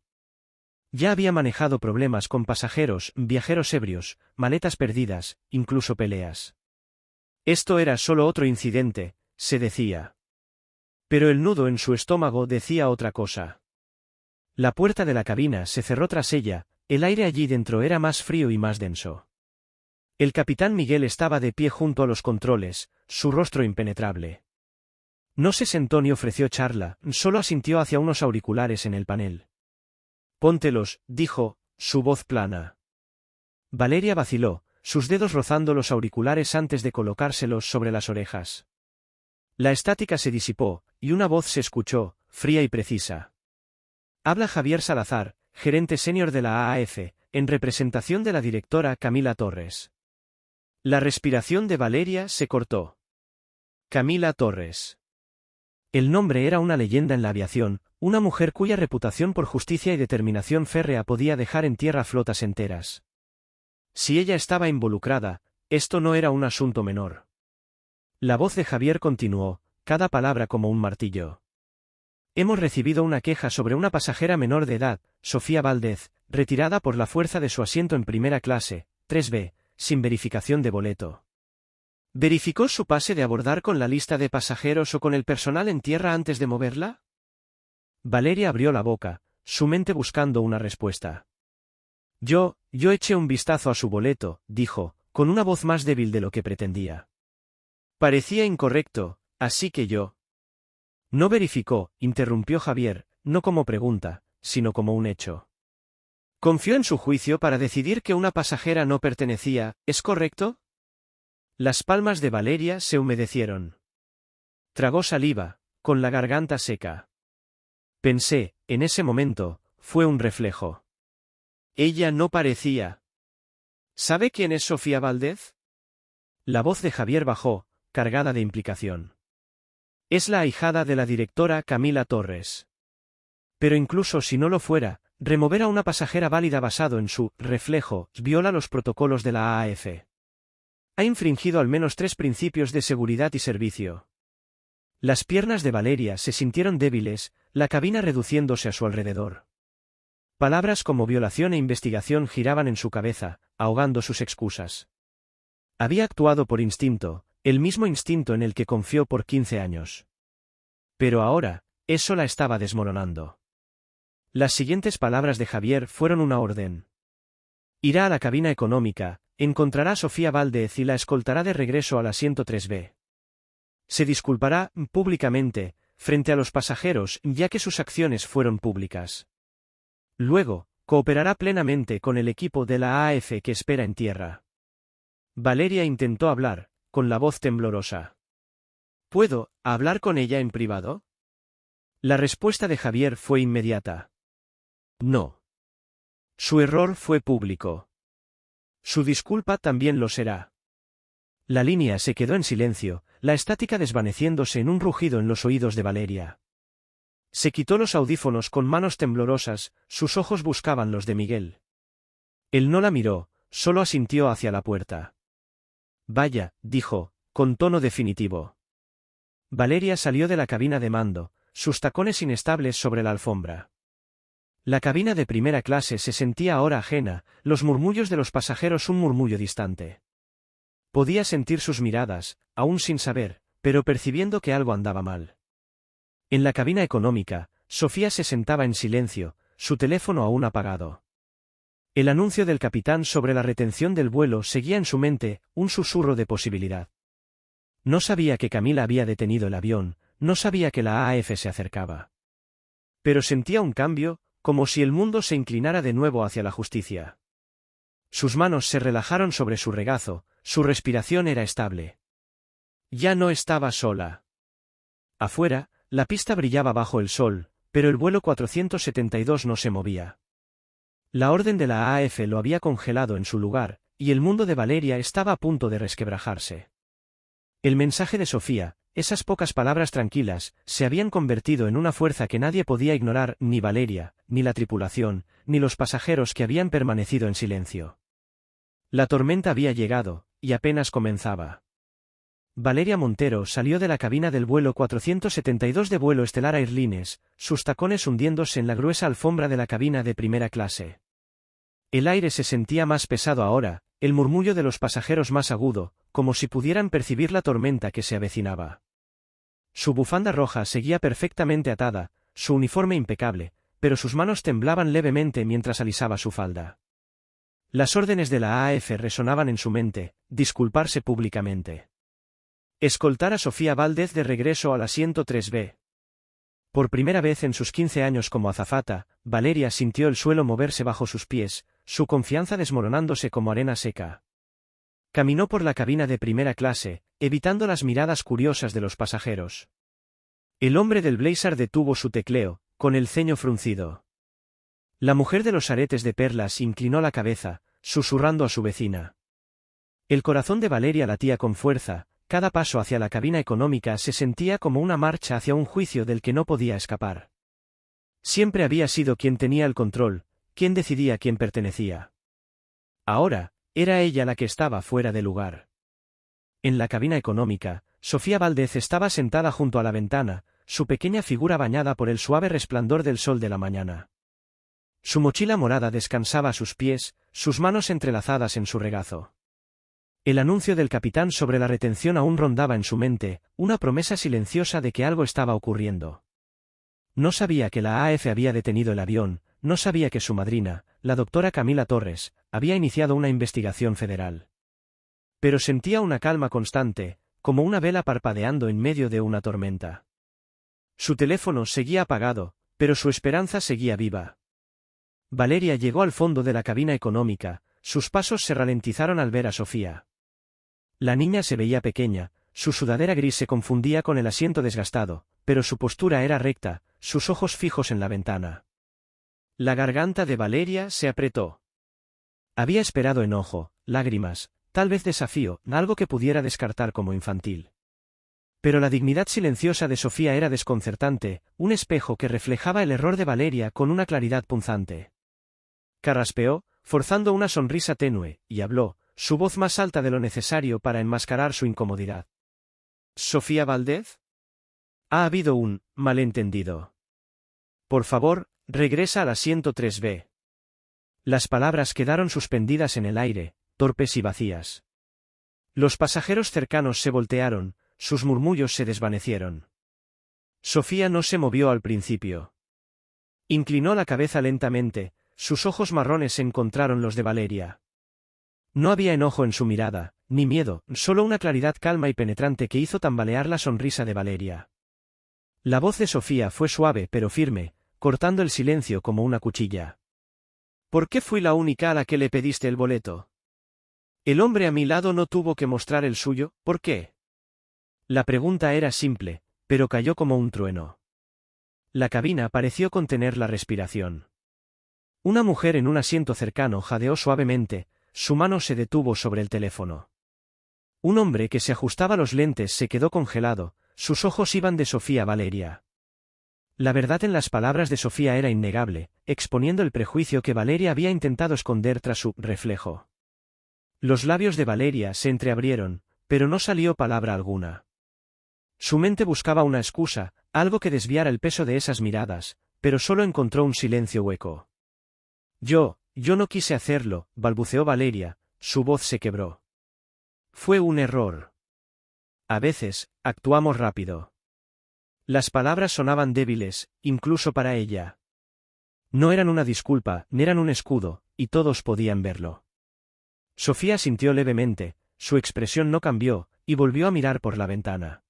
Ya había manejado problemas con pasajeros, viajeros ebrios, maletas perdidas, incluso peleas. Esto era solo otro incidente, se decía. Pero el nudo en su estómago decía otra cosa. La puerta de la cabina se cerró tras ella, el aire allí dentro era más frío y más denso. El capitán Miguel estaba de pie junto a los controles, su rostro impenetrable. No se sentó ni ofreció charla, solo asintió hacia unos auriculares en el panel. Póntelos, dijo, su voz plana. Valeria vaciló, sus dedos rozando los auriculares antes de colocárselos sobre las orejas. La estática se disipó, y una voz se escuchó, fría y precisa. Habla Javier Salazar, gerente senior de la AAF, en representación de la directora Camila Torres. La respiración de Valeria se cortó. Camila Torres. El nombre era una leyenda en la aviación, una mujer cuya reputación por justicia y determinación férrea podía dejar en tierra flotas enteras. Si ella estaba involucrada, esto no era un asunto menor. La voz de Javier continuó, cada palabra como un martillo. Hemos recibido una queja sobre una pasajera menor de edad, Sofía Valdez, retirada por la fuerza de su asiento en primera clase, 3B, sin verificación de boleto. ¿Verificó su pase de abordar con la lista de pasajeros o con el personal en tierra antes de moverla? Valeria abrió la boca, su mente buscando una respuesta. Yo eché un vistazo a su boleto, dijo, con una voz más débil de lo que pretendía. Parecía incorrecto, así que yo. No verificó, interrumpió Javier, no como pregunta, sino como un hecho. Confió en su juicio para decidir que una pasajera no pertenecía, ¿es correcto? Las palmas de Valeria se humedecieron. Tragó saliva, con la garganta seca. Pensé, en ese momento, fue un reflejo. Ella no parecía. ¿Sabe quién es Sofía Valdez? La voz de Javier bajó, cargada de implicación. Es la ahijada de la directora Camila Torres. Pero incluso si no lo fuera, remover a una pasajera válida basado en su reflejo viola los protocolos de la AAF. Ha infringido al menos 3 principios de seguridad y servicio. Las piernas de Valeria se sintieron débiles, la cabina reduciéndose a su alrededor. Palabras como violación e investigación giraban en su cabeza, ahogando sus excusas. Había actuado por instinto, el mismo instinto en el que confió por 15 años. Pero ahora, eso la estaba desmoronando. Las siguientes palabras de Javier fueron una orden. Irá a la cabina económica, encontrará a Sofía Valdez y la escoltará de regreso al asiento 3B. Se disculpará, públicamente, frente a los pasajeros, ya que sus acciones fueron públicas. Luego, cooperará plenamente con el equipo de la AAF que espera en tierra. Valeria intentó hablar, con la voz temblorosa. ¿Puedo hablar con ella en privado? La respuesta de Javier fue inmediata. No. Su error fue público. Su disculpa también lo será. La línea se quedó en silencio, la estática desvaneciéndose en un rugido en los oídos de Valeria. Se quitó los audífonos con manos temblorosas, sus ojos buscaban los de Miguel. Él no la miró, solo asintió hacia la puerta. Vaya, dijo, con tono definitivo. Valeria salió de la cabina de mando, sus tacones inestables sobre la alfombra. La cabina de primera clase se sentía ahora ajena, los murmullos de los pasajeros un murmullo distante. Podía sentir sus miradas, aún sin saber, pero percibiendo que algo andaba mal. En la cabina económica, Sofía se sentaba en silencio, su teléfono aún apagado. El anuncio del capitán sobre la retención del vuelo seguía en su mente, un susurro de posibilidad. No sabía que Camila había detenido el avión, no sabía que la AAF se acercaba. Pero sentía un cambio, como si el mundo se inclinara de nuevo hacia la justicia. Sus manos se relajaron sobre su regazo, su respiración era estable. Ya no estaba sola. Afuera, la pista brillaba bajo el sol, pero el vuelo 472 no se movía. La orden de la AAF lo había congelado en su lugar, y el mundo de Valeria estaba a punto de resquebrajarse. El mensaje de Sofía, esas pocas palabras tranquilas, se habían convertido en una fuerza que nadie podía ignorar, ni Valeria, ni la tripulación, ni los pasajeros que habían permanecido en silencio. La tormenta había llegado, y apenas comenzaba. Valeria Montero salió de la cabina del vuelo 472 de Vuelo Estelar Airlines, sus tacones hundiéndose en la gruesa alfombra de la cabina de primera clase. El aire se sentía más pesado ahora, el murmullo de los pasajeros más agudo, como si pudieran percibir la tormenta que se avecinaba. Su bufanda roja seguía perfectamente atada, su uniforme impecable, pero sus manos temblaban levemente mientras alisaba su falda. Las órdenes de la AAF resonaban en su mente, disculparse públicamente. Escoltar a Sofía Valdez de regreso al asiento 3B. Por primera vez en sus 15 años como azafata, Valeria sintió el suelo moverse bajo sus pies, su confianza desmoronándose como arena seca. Caminó por la cabina de primera clase, evitando las miradas curiosas de los pasajeros. El hombre del blazer detuvo su tecleo, con el ceño fruncido. La mujer de los aretes de perlas inclinó la cabeza, susurrando a su vecina. El corazón de Valeria latía con fuerza, cada paso hacia la cabina económica se sentía como una marcha hacia un juicio del que no podía escapar. Siempre había sido quien tenía el control, quien decidía quién pertenecía. Ahora, era ella la que estaba fuera de lugar. En la cabina económica, Sofía Valdez estaba sentada junto a la ventana, su pequeña figura bañada por el suave resplandor del sol de la mañana. Su mochila morada descansaba a sus pies, sus manos entrelazadas en su regazo. El anuncio del capitán sobre la retención aún rondaba en su mente, una promesa silenciosa de que algo estaba ocurriendo. No sabía que la AAF había detenido el avión, no sabía que su madrina, la doctora Camila Torres, había iniciado una investigación federal. Pero sentía una calma constante, como una vela parpadeando en medio de una tormenta. Su teléfono seguía apagado, pero su esperanza seguía viva. Valeria llegó al fondo de la cabina económica, sus pasos se ralentizaron al ver a Sofía. La niña se veía pequeña, su sudadera gris se confundía con el asiento desgastado, pero su postura era recta, sus ojos fijos en la ventana. La garganta de Valeria se apretó. Había esperado enojo, lágrimas, tal vez desafío, algo que pudiera descartar como infantil. Pero la dignidad silenciosa de Sofía era desconcertante, un espejo que reflejaba el error de Valeria con una claridad punzante. Carraspeó, forzando una sonrisa tenue, y habló, su voz más alta de lo necesario para enmascarar su incomodidad. ¿Sofía Valdez? Ha habido un malentendido. Por favor, regresa al asiento 3B. Las palabras quedaron suspendidas en el aire, torpes y vacías. Los pasajeros cercanos se voltearon, sus murmullos se desvanecieron. Sofía no se movió al principio. Inclinó la cabeza lentamente, sus ojos marrones encontraron los de Valeria. No había enojo en su mirada, ni miedo, solo una claridad calma y penetrante que hizo tambalear la sonrisa de Valeria. La voz de Sofía fue suave pero firme, cortando el silencio como una cuchilla. ¿Por qué fui la única a la que le pediste el boleto? El hombre a mi lado no tuvo que mostrar el suyo, ¿por qué? La pregunta era simple, pero cayó como un trueno. La cabina pareció contener la respiración. Una mujer en un asiento cercano jadeó suavemente, su mano se detuvo sobre el teléfono. Un hombre que se ajustaba los lentes se quedó congelado, sus ojos iban de Sofía a Valeria. La verdad en las palabras de Sofía era innegable, exponiendo el prejuicio que Valeria había intentado esconder tras su reflejo. Los labios de Valeria se entreabrieron, pero no salió palabra alguna. Su mente buscaba una excusa, algo que desviara el peso de esas miradas, pero solo encontró un silencio hueco. Yo no quise hacerlo, balbuceó Valeria, su voz se quebró. Fue un error. A veces, actuamos rápido. Las palabras sonaban débiles, incluso para ella. No eran una disculpa, ni eran un escudo, y todos podían verlo. Sofía sintió levemente, su expresión no cambió, y volvió a mirar por la ventana.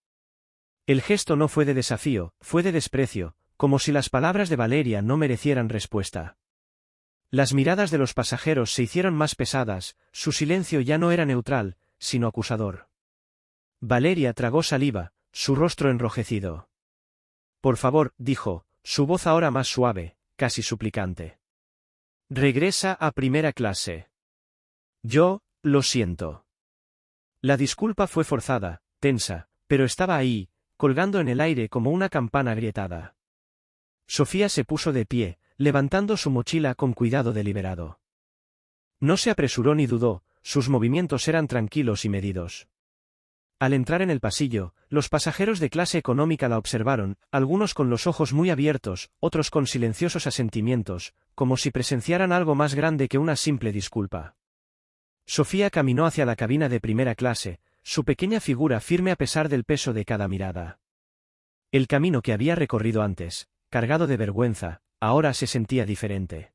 El gesto no fue de desafío, fue de desprecio, como si las palabras de Valeria no merecieran respuesta. Las miradas de los pasajeros se hicieron más pesadas, su silencio ya no era neutral, sino acusador. Valeria tragó saliva, su rostro enrojecido. Por favor, dijo, su voz ahora más suave, casi suplicante. Regresa a primera clase. Yo, lo siento. La disculpa fue forzada, tensa, pero estaba ahí, colgando en el aire como una campana agrietada. Sofía se puso de pie, levantando su mochila con cuidado deliberado. No se apresuró ni dudó, sus movimientos eran tranquilos y medidos. Al entrar en el pasillo, los pasajeros de clase económica la observaron, algunos con los ojos muy abiertos, otros con silenciosos asentimientos, como si presenciaran algo más grande que una simple disculpa. Sofía caminó hacia la cabina de primera clase, su pequeña figura firme a pesar del peso de cada mirada. El camino que había recorrido antes, cargado de vergüenza, ahora se sentía diferente.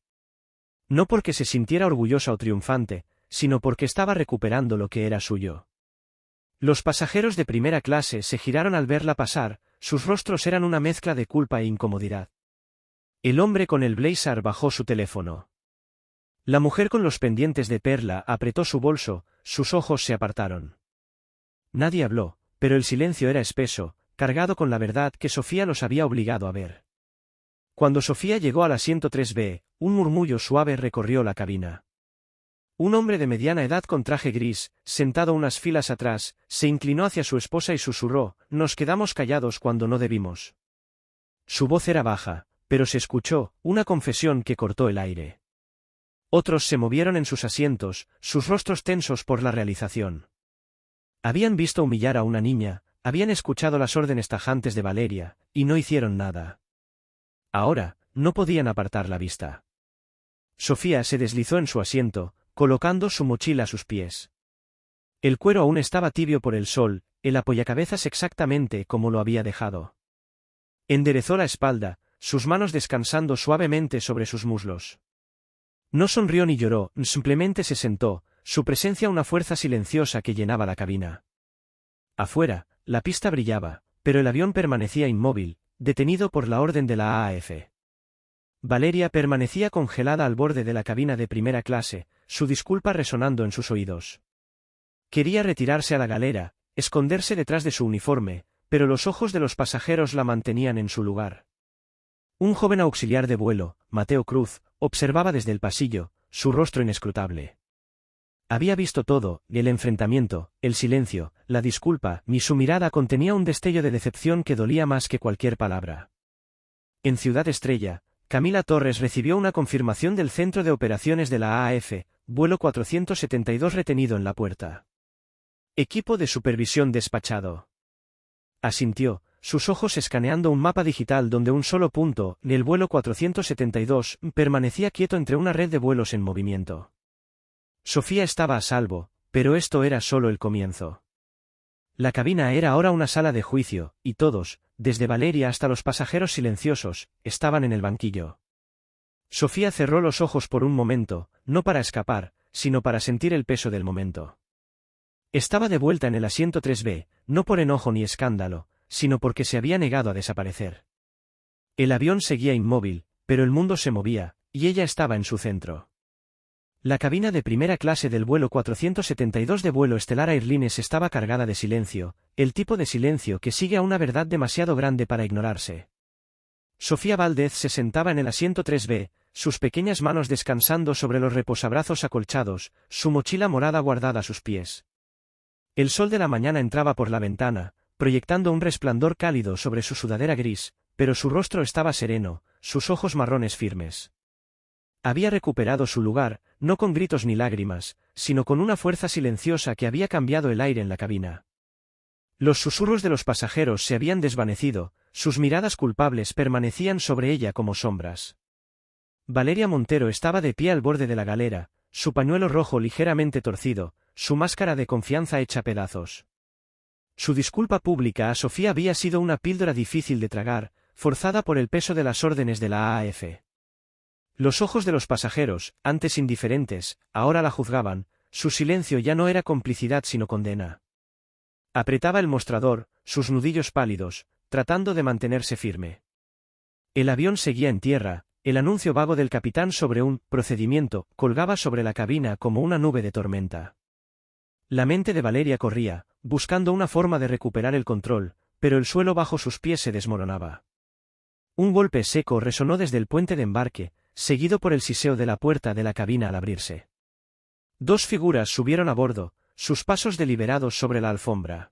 No porque se sintiera orgullosa o triunfante, sino porque estaba recuperando lo que era suyo. Los pasajeros de primera clase se giraron al verla pasar, sus rostros eran una mezcla de culpa e incomodidad. El hombre con el blazer bajó su teléfono. La mujer con los pendientes de perla apretó su bolso, sus ojos se apartaron. Nadie habló, pero el silencio era espeso, cargado con la verdad que Sofía los había obligado a ver. Cuando Sofía llegó al asiento 3B, un murmullo suave recorrió la cabina. Un hombre de mediana edad con traje gris, sentado unas filas atrás, se inclinó hacia su esposa y susurró, «Nos quedamos callados cuando no debimos». Su voz era baja, pero se escuchó, una confesión que cortó el aire. Otros se movieron en sus asientos, sus rostros tensos por la realización. Habían visto humillar a una niña, habían escuchado las órdenes tajantes de Valeria, y no hicieron nada. Ahora, no podían apartar la vista. Sofía se deslizó en su asiento, colocando su mochila a sus pies. El cuero aún estaba tibio por el sol, el apoyacabezas exactamente como lo había dejado. Enderezó la espalda, sus manos descansando suavemente sobre sus muslos. No sonrió ni lloró, simplemente se sentó, su presencia una fuerza silenciosa que llenaba la cabina. Afuera, la pista brillaba, pero el avión permanecía inmóvil, detenido por la orden de la AAF. Valeria permanecía congelada al borde de la cabina de primera clase, su disculpa resonando en sus oídos. Quería retirarse a la galera, esconderse detrás de su uniforme, pero los ojos de los pasajeros la mantenían en su lugar. Un joven auxiliar de vuelo, Mateo Cruz, observaba desde el pasillo, su rostro inescrutable. Había visto todo, el enfrentamiento, el silencio, la disculpa, y su mirada contenía un destello de decepción que dolía más que cualquier palabra. En Ciudad Estrella, Camila Torres recibió una confirmación del centro de operaciones de la AAF, vuelo 472 retenido en la puerta. Equipo de supervisión despachado. Asintió, sus ojos escaneando un mapa digital donde un solo punto, el vuelo 472, permanecía quieto entre una red de vuelos en movimiento. Sofía estaba a salvo, pero esto era solo el comienzo. La cabina era ahora una sala de juicio, y todos, desde Valeria hasta los pasajeros silenciosos, estaban en el banquillo. Sofía cerró los ojos por un momento, no para escapar, sino para sentir el peso del momento. Estaba de vuelta en el asiento 3B, no por enojo ni escándalo, sino porque se había negado a desaparecer. El avión seguía inmóvil, pero el mundo se movía, y ella estaba en su centro. La cabina de primera clase del vuelo 472 de Vuelo Estelar Airlines estaba cargada de silencio, el tipo de silencio que sigue a una verdad demasiado grande para ignorarse. Sofía Valdez se sentaba en el asiento 3B, sus pequeñas manos descansando sobre los reposabrazos acolchados, su mochila morada guardada a sus pies. El sol de la mañana entraba por la ventana, proyectando un resplandor cálido sobre su sudadera gris, pero su rostro estaba sereno, sus ojos marrones firmes. Había recuperado su lugar, no con gritos ni lágrimas, sino con una fuerza silenciosa que había cambiado el aire en la cabina. Los susurros de los pasajeros se habían desvanecido, sus miradas culpables permanecían sobre ella como sombras. Valeria Montero estaba de pie al borde de la galera, su pañuelo rojo ligeramente torcido, su máscara de confianza hecha pedazos. Su disculpa pública a Sofía había sido una píldora difícil de tragar, forzada por el peso de las órdenes de la AAF. Los ojos de los pasajeros, antes indiferentes, ahora la juzgaban, su silencio ya no era complicidad sino condena. Apretaba el mostrador, sus nudillos pálidos, tratando de mantenerse firme. El avión seguía en tierra, el anuncio vago del capitán sobre un procedimiento colgaba sobre la cabina como una nube de tormenta. La mente de Valeria corría, buscando una forma de recuperar el control, pero el suelo bajo sus pies se desmoronaba. Un golpe seco resonó desde el puente de embarque, seguido por el siseo de la puerta de la cabina al abrirse. Dos figuras subieron a bordo, sus pasos deliberados sobre la alfombra.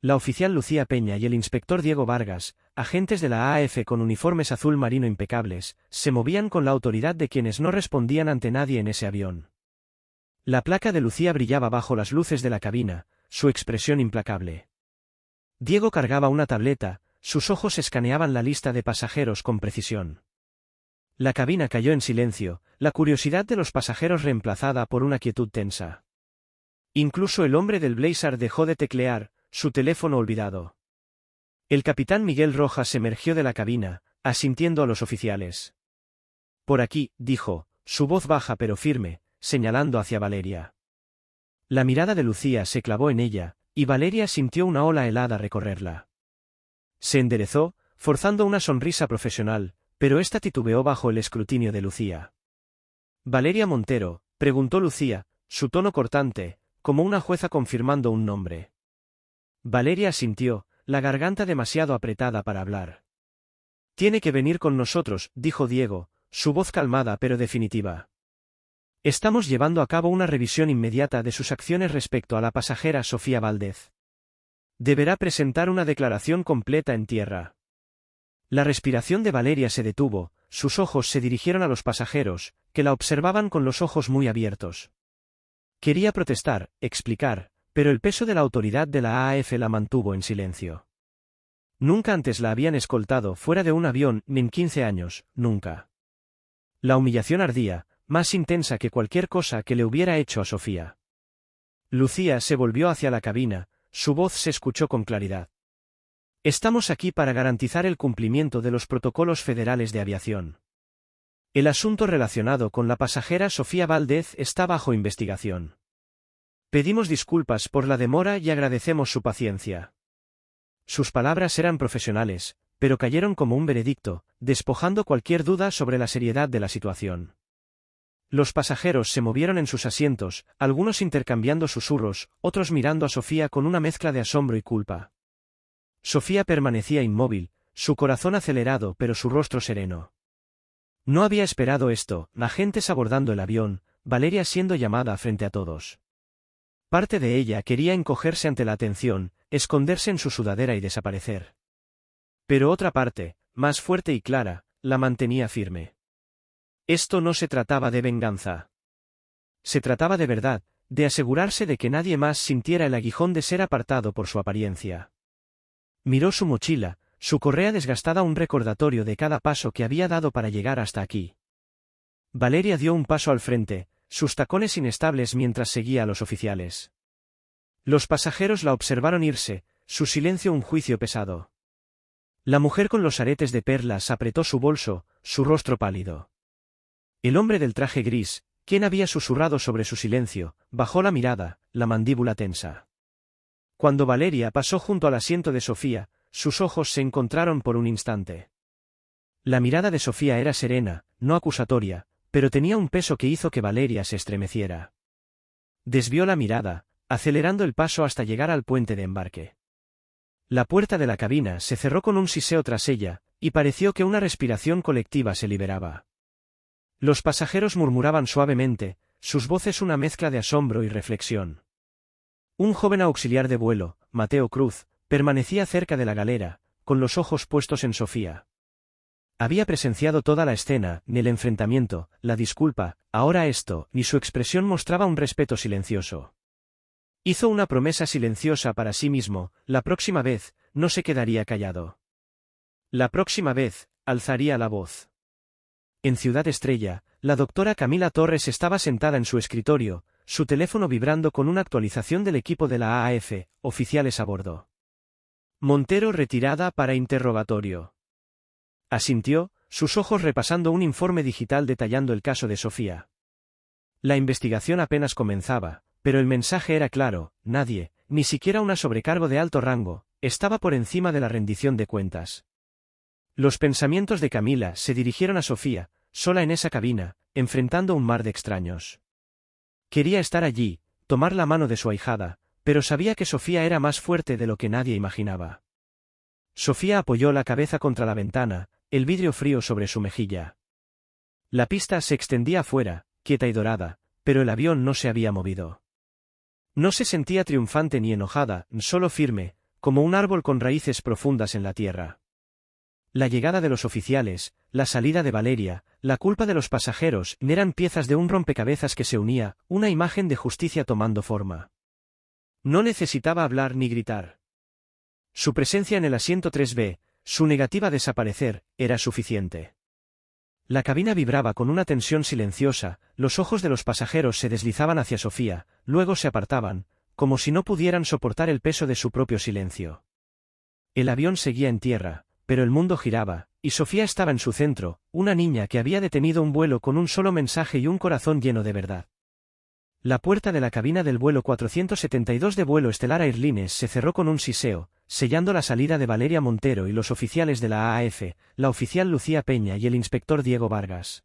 La oficial Lucía Peña y el inspector Diego Vargas, agentes de la AAF con uniformes azul marino impecables, se movían con la autoridad de quienes no respondían ante nadie en ese avión. La placa de Lucía brillaba bajo las luces de la cabina, su expresión implacable. Diego cargaba una tableta, sus ojos escaneaban la lista de pasajeros con precisión. La cabina cayó en silencio, la curiosidad de los pasajeros reemplazada por una quietud tensa. Incluso el hombre del blazer dejó de teclear, su teléfono olvidado. El capitán Miguel Rojas emergió de la cabina, asintiendo a los oficiales. Por aquí, dijo, su voz baja pero firme, señalando hacia Valeria. La mirada de Lucía se clavó en ella, y Valeria sintió una ola helada recorrerla. Se enderezó, forzando una sonrisa profesional, pero ésta titubeó bajo el escrutinio de Lucía. Valeria Montero, preguntó Lucía, su tono cortante, como una jueza confirmando un nombre. Valeria asintió, la garganta demasiado apretada para hablar. Tiene que venir con nosotros, dijo Diego, su voz calmada pero definitiva. Estamos llevando a cabo una revisión inmediata de sus acciones respecto a la pasajera Sofía Valdez. Deberá presentar una declaración completa en tierra. La respiración de Valeria se detuvo, sus ojos se dirigieron a los pasajeros, que la observaban con los ojos muy abiertos. Quería protestar, explicar, pero el peso de la autoridad de la AAF la mantuvo en silencio. Nunca antes la habían escoltado fuera de un avión, ni en 15 años, nunca. La humillación ardía, más intensa que cualquier cosa que le hubiera hecho a Sofía. Lucía se volvió hacia la cabina, su voz se escuchó con claridad. Estamos aquí para garantizar el cumplimiento de los protocolos federales de aviación. El asunto relacionado con la pasajera Sofía Valdez está bajo investigación. Pedimos disculpas por la demora y agradecemos su paciencia. Sus palabras eran profesionales, pero cayeron como un veredicto, despojando cualquier duda sobre la seriedad de la situación. Los pasajeros se movieron en sus asientos, algunos intercambiando susurros, otros mirando a Sofía con una mezcla de asombro y culpa. Sofía permanecía inmóvil, su corazón acelerado pero su rostro sereno. No había esperado esto, agentes abordando el avión, Valeria siendo llamada frente a todos. Parte de ella quería encogerse ante la atención, esconderse en su sudadera y desaparecer. Pero otra parte, más fuerte y clara, la mantenía firme. Esto no se trataba de venganza. Se trataba de verdad, de asegurarse de que nadie más sintiera el aguijón de ser apartado por su apariencia. Miró su mochila, su correa desgastada, un recordatorio de cada paso que había dado para llegar hasta aquí. Valeria dio un paso al frente, sus tacones inestables mientras seguía a los oficiales. Los pasajeros la observaron irse, su silencio un juicio pesado. La mujer con los aretes de perlas apretó su bolso, su rostro pálido. El hombre del traje gris, quien había susurrado sobre su silencio, bajó la mirada, la mandíbula tensa. Cuando Valeria pasó junto al asiento de Sofía, sus ojos se encontraron por un instante. La mirada de Sofía era serena, no acusatoria, pero tenía un peso que hizo que Valeria se estremeciera. Desvió la mirada, acelerando el paso hasta llegar al puente de embarque. La puerta de la cabina se cerró con un siseo tras ella, y pareció que una respiración colectiva se liberaba. Los pasajeros murmuraban suavemente, sus voces una mezcla de asombro y reflexión. Un joven auxiliar de vuelo, Mateo Cruz, permanecía cerca de la galera, con los ojos puestos en Sofía. Había presenciado toda la escena, ni el enfrentamiento, la disculpa, ahora esto, ni su expresión mostraba un respeto silencioso. Hizo una promesa silenciosa para sí mismo, la próxima vez, no se quedaría callado. La próxima vez, alzaría la voz. En Ciudad Estrella, la doctora Camila Torres estaba sentada en su escritorio, su teléfono vibrando con una actualización del equipo de la AAF, oficiales a bordo. Montero retirada para interrogatorio. Asintió, sus ojos repasando un informe digital detallando el caso de Sofía. La investigación apenas comenzaba, pero el mensaje era claro: nadie, ni siquiera una sobrecargo de alto rango, estaba por encima de la rendición de cuentas. Los pensamientos de Camila se dirigieron a Sofía, sola en esa cabina, enfrentando un mar de extraños. Quería estar allí, tomar la mano de su ahijada, pero sabía que Sofía era más fuerte de lo que nadie imaginaba. Sofía apoyó la cabeza contra la ventana, el vidrio frío sobre su mejilla. La pista se extendía afuera, quieta y dorada, pero el avión no se había movido. No se sentía triunfante ni enojada, solo firme, como un árbol con raíces profundas en la tierra. La llegada de los oficiales, la salida de Valeria, la culpa de los pasajeros, eran piezas de un rompecabezas que se unía, una imagen de justicia tomando forma. No necesitaba hablar ni gritar. Su presencia en el asiento 3B, su negativa a desaparecer, era suficiente. La cabina vibraba con una tensión silenciosa, los ojos de los pasajeros se deslizaban hacia Sofía, luego se apartaban, como si no pudieran soportar el peso de su propio silencio. El avión seguía en tierra, pero el mundo giraba, y Sofía estaba en su centro, una niña que había detenido un vuelo con un solo mensaje y un corazón lleno de verdad. La puerta de la cabina del vuelo 472 de vuelo estelar Airlines se cerró con un siseo, sellando la salida de Valeria Montero y los oficiales de la AAF, la oficial Lucía Peña y el inspector Diego Vargas.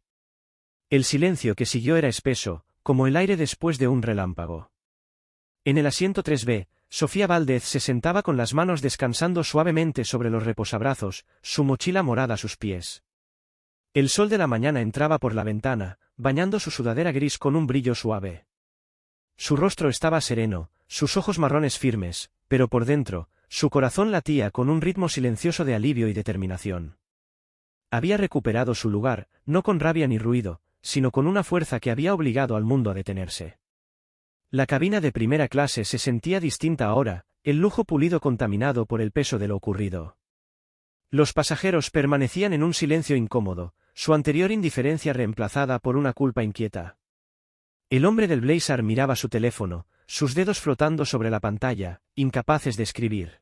El silencio que siguió era espeso, como el aire después de un relámpago. En el asiento 3B, Sofía Valdez se sentaba con las manos descansando suavemente sobre los reposabrazos, su mochila morada a sus pies. El sol de la mañana entraba por la ventana, bañando su sudadera gris con un brillo suave. Su rostro estaba sereno, sus ojos marrones firmes, pero por dentro, su corazón latía con un ritmo silencioso de alivio y determinación. Había recuperado su lugar, no con rabia ni ruido, sino con una fuerza que había obligado al mundo a detenerse. La cabina de primera clase se sentía distinta ahora, el lujo pulido contaminado por el peso de lo ocurrido. Los pasajeros permanecían en un silencio incómodo, su anterior indiferencia reemplazada por una culpa inquieta. El hombre del blazer miraba su teléfono, sus dedos flotando sobre la pantalla, incapaces de escribir.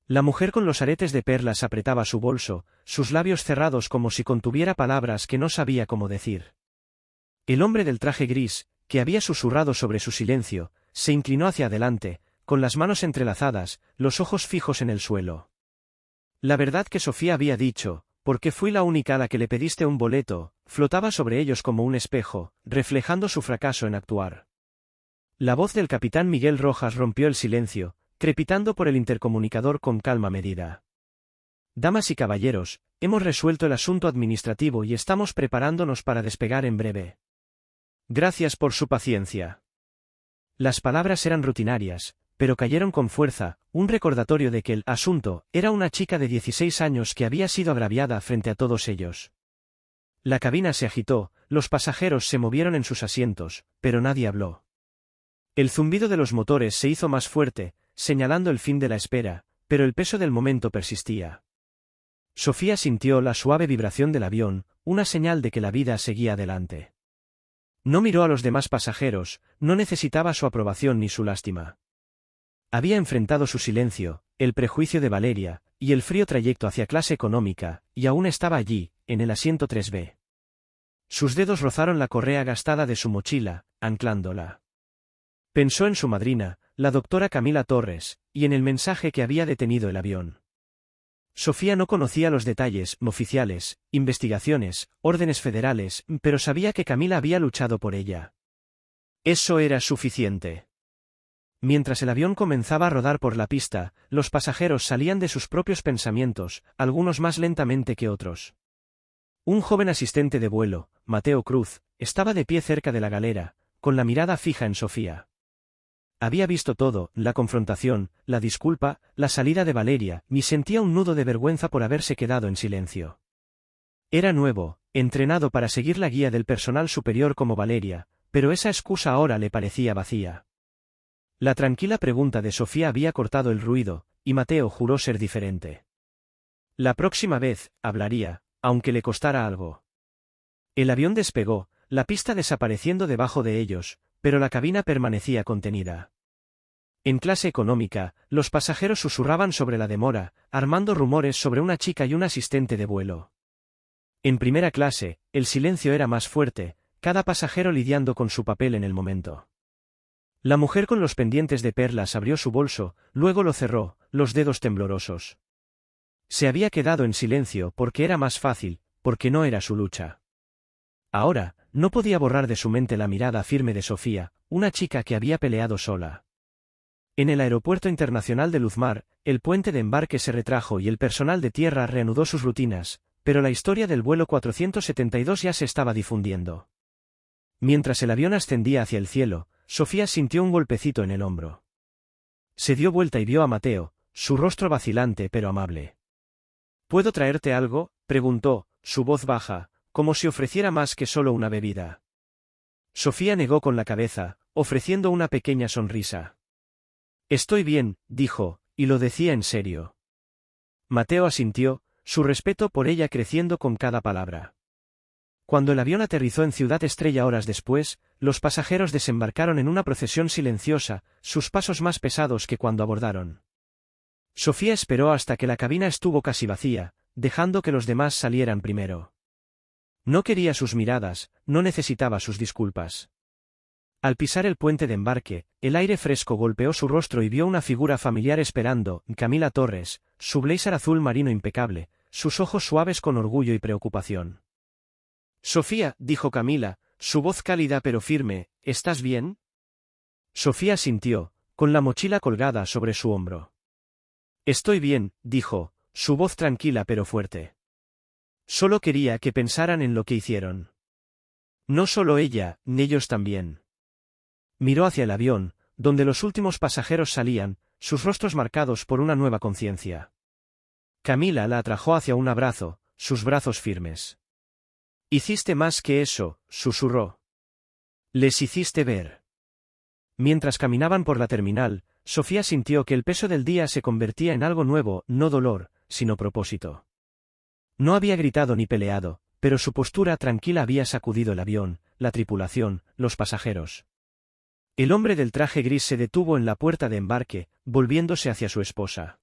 La mujer con los aretes de perlas apretaba su bolso, sus labios cerrados como si contuviera palabras que no sabía cómo decir. El hombre del traje gris, que había susurrado sobre su silencio, se inclinó hacia adelante, con las manos entrelazadas, los ojos fijos en el suelo. La verdad que Sofía había dicho, porque fui la única a la que le pediste un boleto, flotaba sobre ellos como un espejo, reflejando su fracaso en actuar. La voz del capitán Miguel Rojas rompió el silencio, crepitando por el intercomunicador con calma medida. Damas y caballeros, hemos resuelto el asunto administrativo y estamos preparándonos para despegar en breve. Gracias por su paciencia. Las palabras eran rutinarias, pero cayeron con fuerza, un recordatorio de que el asunto era una chica de 16 años que había sido agraviada frente a todos ellos. La cabina se agitó, los pasajeros se movieron en sus asientos, pero nadie habló. El zumbido de los motores se hizo más fuerte, señalando el fin de la espera, pero el peso del momento persistía. Sofía sintió la suave vibración del avión, una señal de que la vida seguía adelante. No miró a los demás pasajeros, no necesitaba su aprobación ni su lástima. Había enfrentado su silencio, el prejuicio de Valeria, y el frío trayecto hacia clase económica, y aún estaba allí, en el asiento 3B. Sus dedos rozaron la correa gastada de su mochila, anclándola. Pensó en su madrina, la doctora Camila Torres, y en el mensaje que había detenido el avión. Sofía no conocía los detalles oficiales, investigaciones, órdenes federales, pero sabía que Camila había luchado por ella. Eso era suficiente. Mientras el avión comenzaba a rodar por la pista, los pasajeros salían de sus propios pensamientos, algunos más lentamente que otros. Un joven asistente de vuelo, Mateo Cruz, estaba de pie cerca de la galera, con la mirada fija en Sofía. Había visto todo, la confrontación, la disculpa, la salida de Valeria, y sentía un nudo de vergüenza por haberse quedado en silencio. Era nuevo, entrenado para seguir la guía del personal superior como Valeria, pero esa excusa ahora le parecía vacía. La tranquila pregunta de Sofía había cortado el ruido, y Mateo juró ser diferente. La próxima vez, hablaría, aunque le costara algo. El avión despegó, la pista desapareciendo debajo de ellos, pero la cabina permanecía contenida. En clase económica, los pasajeros susurraban sobre la demora, armando rumores sobre una chica y un asistente de vuelo. En primera clase, el silencio era más fuerte, cada pasajero lidiando con su papel en el momento. La mujer con los pendientes de perlas abrió su bolso, luego lo cerró, los dedos temblorosos. Se había quedado en silencio porque era más fácil, porque no era su lucha. Ahora, no podía borrar de su mente la mirada firme de Sofía, una chica que había peleado sola. En el aeropuerto internacional de Luzmar, el puente de embarque se retrajo y el personal de tierra reanudó sus rutinas, pero la historia del vuelo 472 ya se estaba difundiendo. Mientras el avión ascendía hacia el cielo, Sofía sintió un golpecito en el hombro. Se dio vuelta y vio a Mateo, su rostro vacilante pero amable. ¿Puedo traerte algo?, preguntó, su voz baja, como si ofreciera más que solo una bebida. Sofía negó con la cabeza, ofreciendo una pequeña sonrisa. Estoy bien, dijo, y lo decía en serio. Mateo asintió, su respeto por ella creciendo con cada palabra. Cuando el avión aterrizó en Ciudad Estrella horas después, los pasajeros desembarcaron en una procesión silenciosa, sus pasos más pesados que cuando abordaron. Sofía esperó hasta que la cabina estuvo casi vacía, dejando que los demás salieran primero. No quería sus miradas, no necesitaba sus disculpas. Al pisar el puente de embarque, el aire fresco golpeó su rostro y vio una figura familiar esperando, Camila Torres, su blazer azul marino impecable, sus ojos suaves con orgullo y preocupación. Sofía, dijo Camila, su voz cálida pero firme, ¿estás bien? Sofía asintió, con la mochila colgada sobre su hombro. Estoy bien, dijo, su voz tranquila pero fuerte. Solo quería que pensaran en lo que hicieron. No solo ella, ni ellos también. Miró hacia el avión, donde los últimos pasajeros salían, sus rostros marcados por una nueva conciencia. Camila la atrajo hacia un abrazo, sus brazos firmes. Hiciste más que eso, susurró. Les hiciste ver. Mientras caminaban por la terminal, Sofía sintió que el peso del día se convertía en algo nuevo, no dolor, sino propósito. No había gritado ni peleado, pero su postura tranquila había sacudido el avión, la tripulación, los pasajeros. El hombre del traje gris se detuvo en la puerta de embarque, volviéndose hacia su esposa.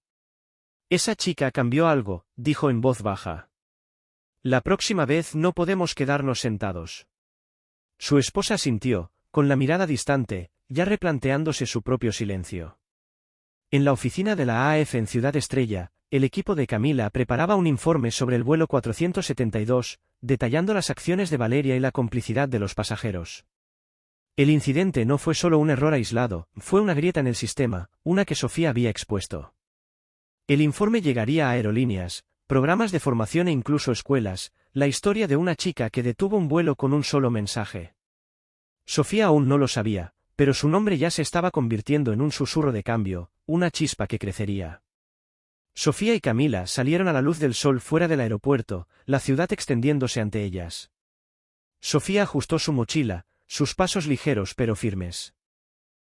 Esa chica cambió algo, dijo en voz baja. La próxima vez no podemos quedarnos sentados. Su esposa asintió, con la mirada distante, ya replanteándose su propio silencio. En la oficina de la AF en Ciudad Estrella, el equipo de Camila preparaba un informe sobre el vuelo 472, detallando las acciones de Valeria y la complicidad de los pasajeros. El incidente no fue solo un error aislado, fue una grieta en el sistema, una que Sofía había expuesto. El informe llegaría a aerolíneas, programas de formación e incluso escuelas, la historia de una chica que detuvo un vuelo con un solo mensaje. Sofía aún no lo sabía, pero su nombre ya se estaba convirtiendo en un susurro de cambio, una chispa que crecería. Sofía y Camila salieron a la luz del sol fuera del aeropuerto, la ciudad extendiéndose ante ellas. Sofía ajustó su mochila, sus pasos ligeros pero firmes.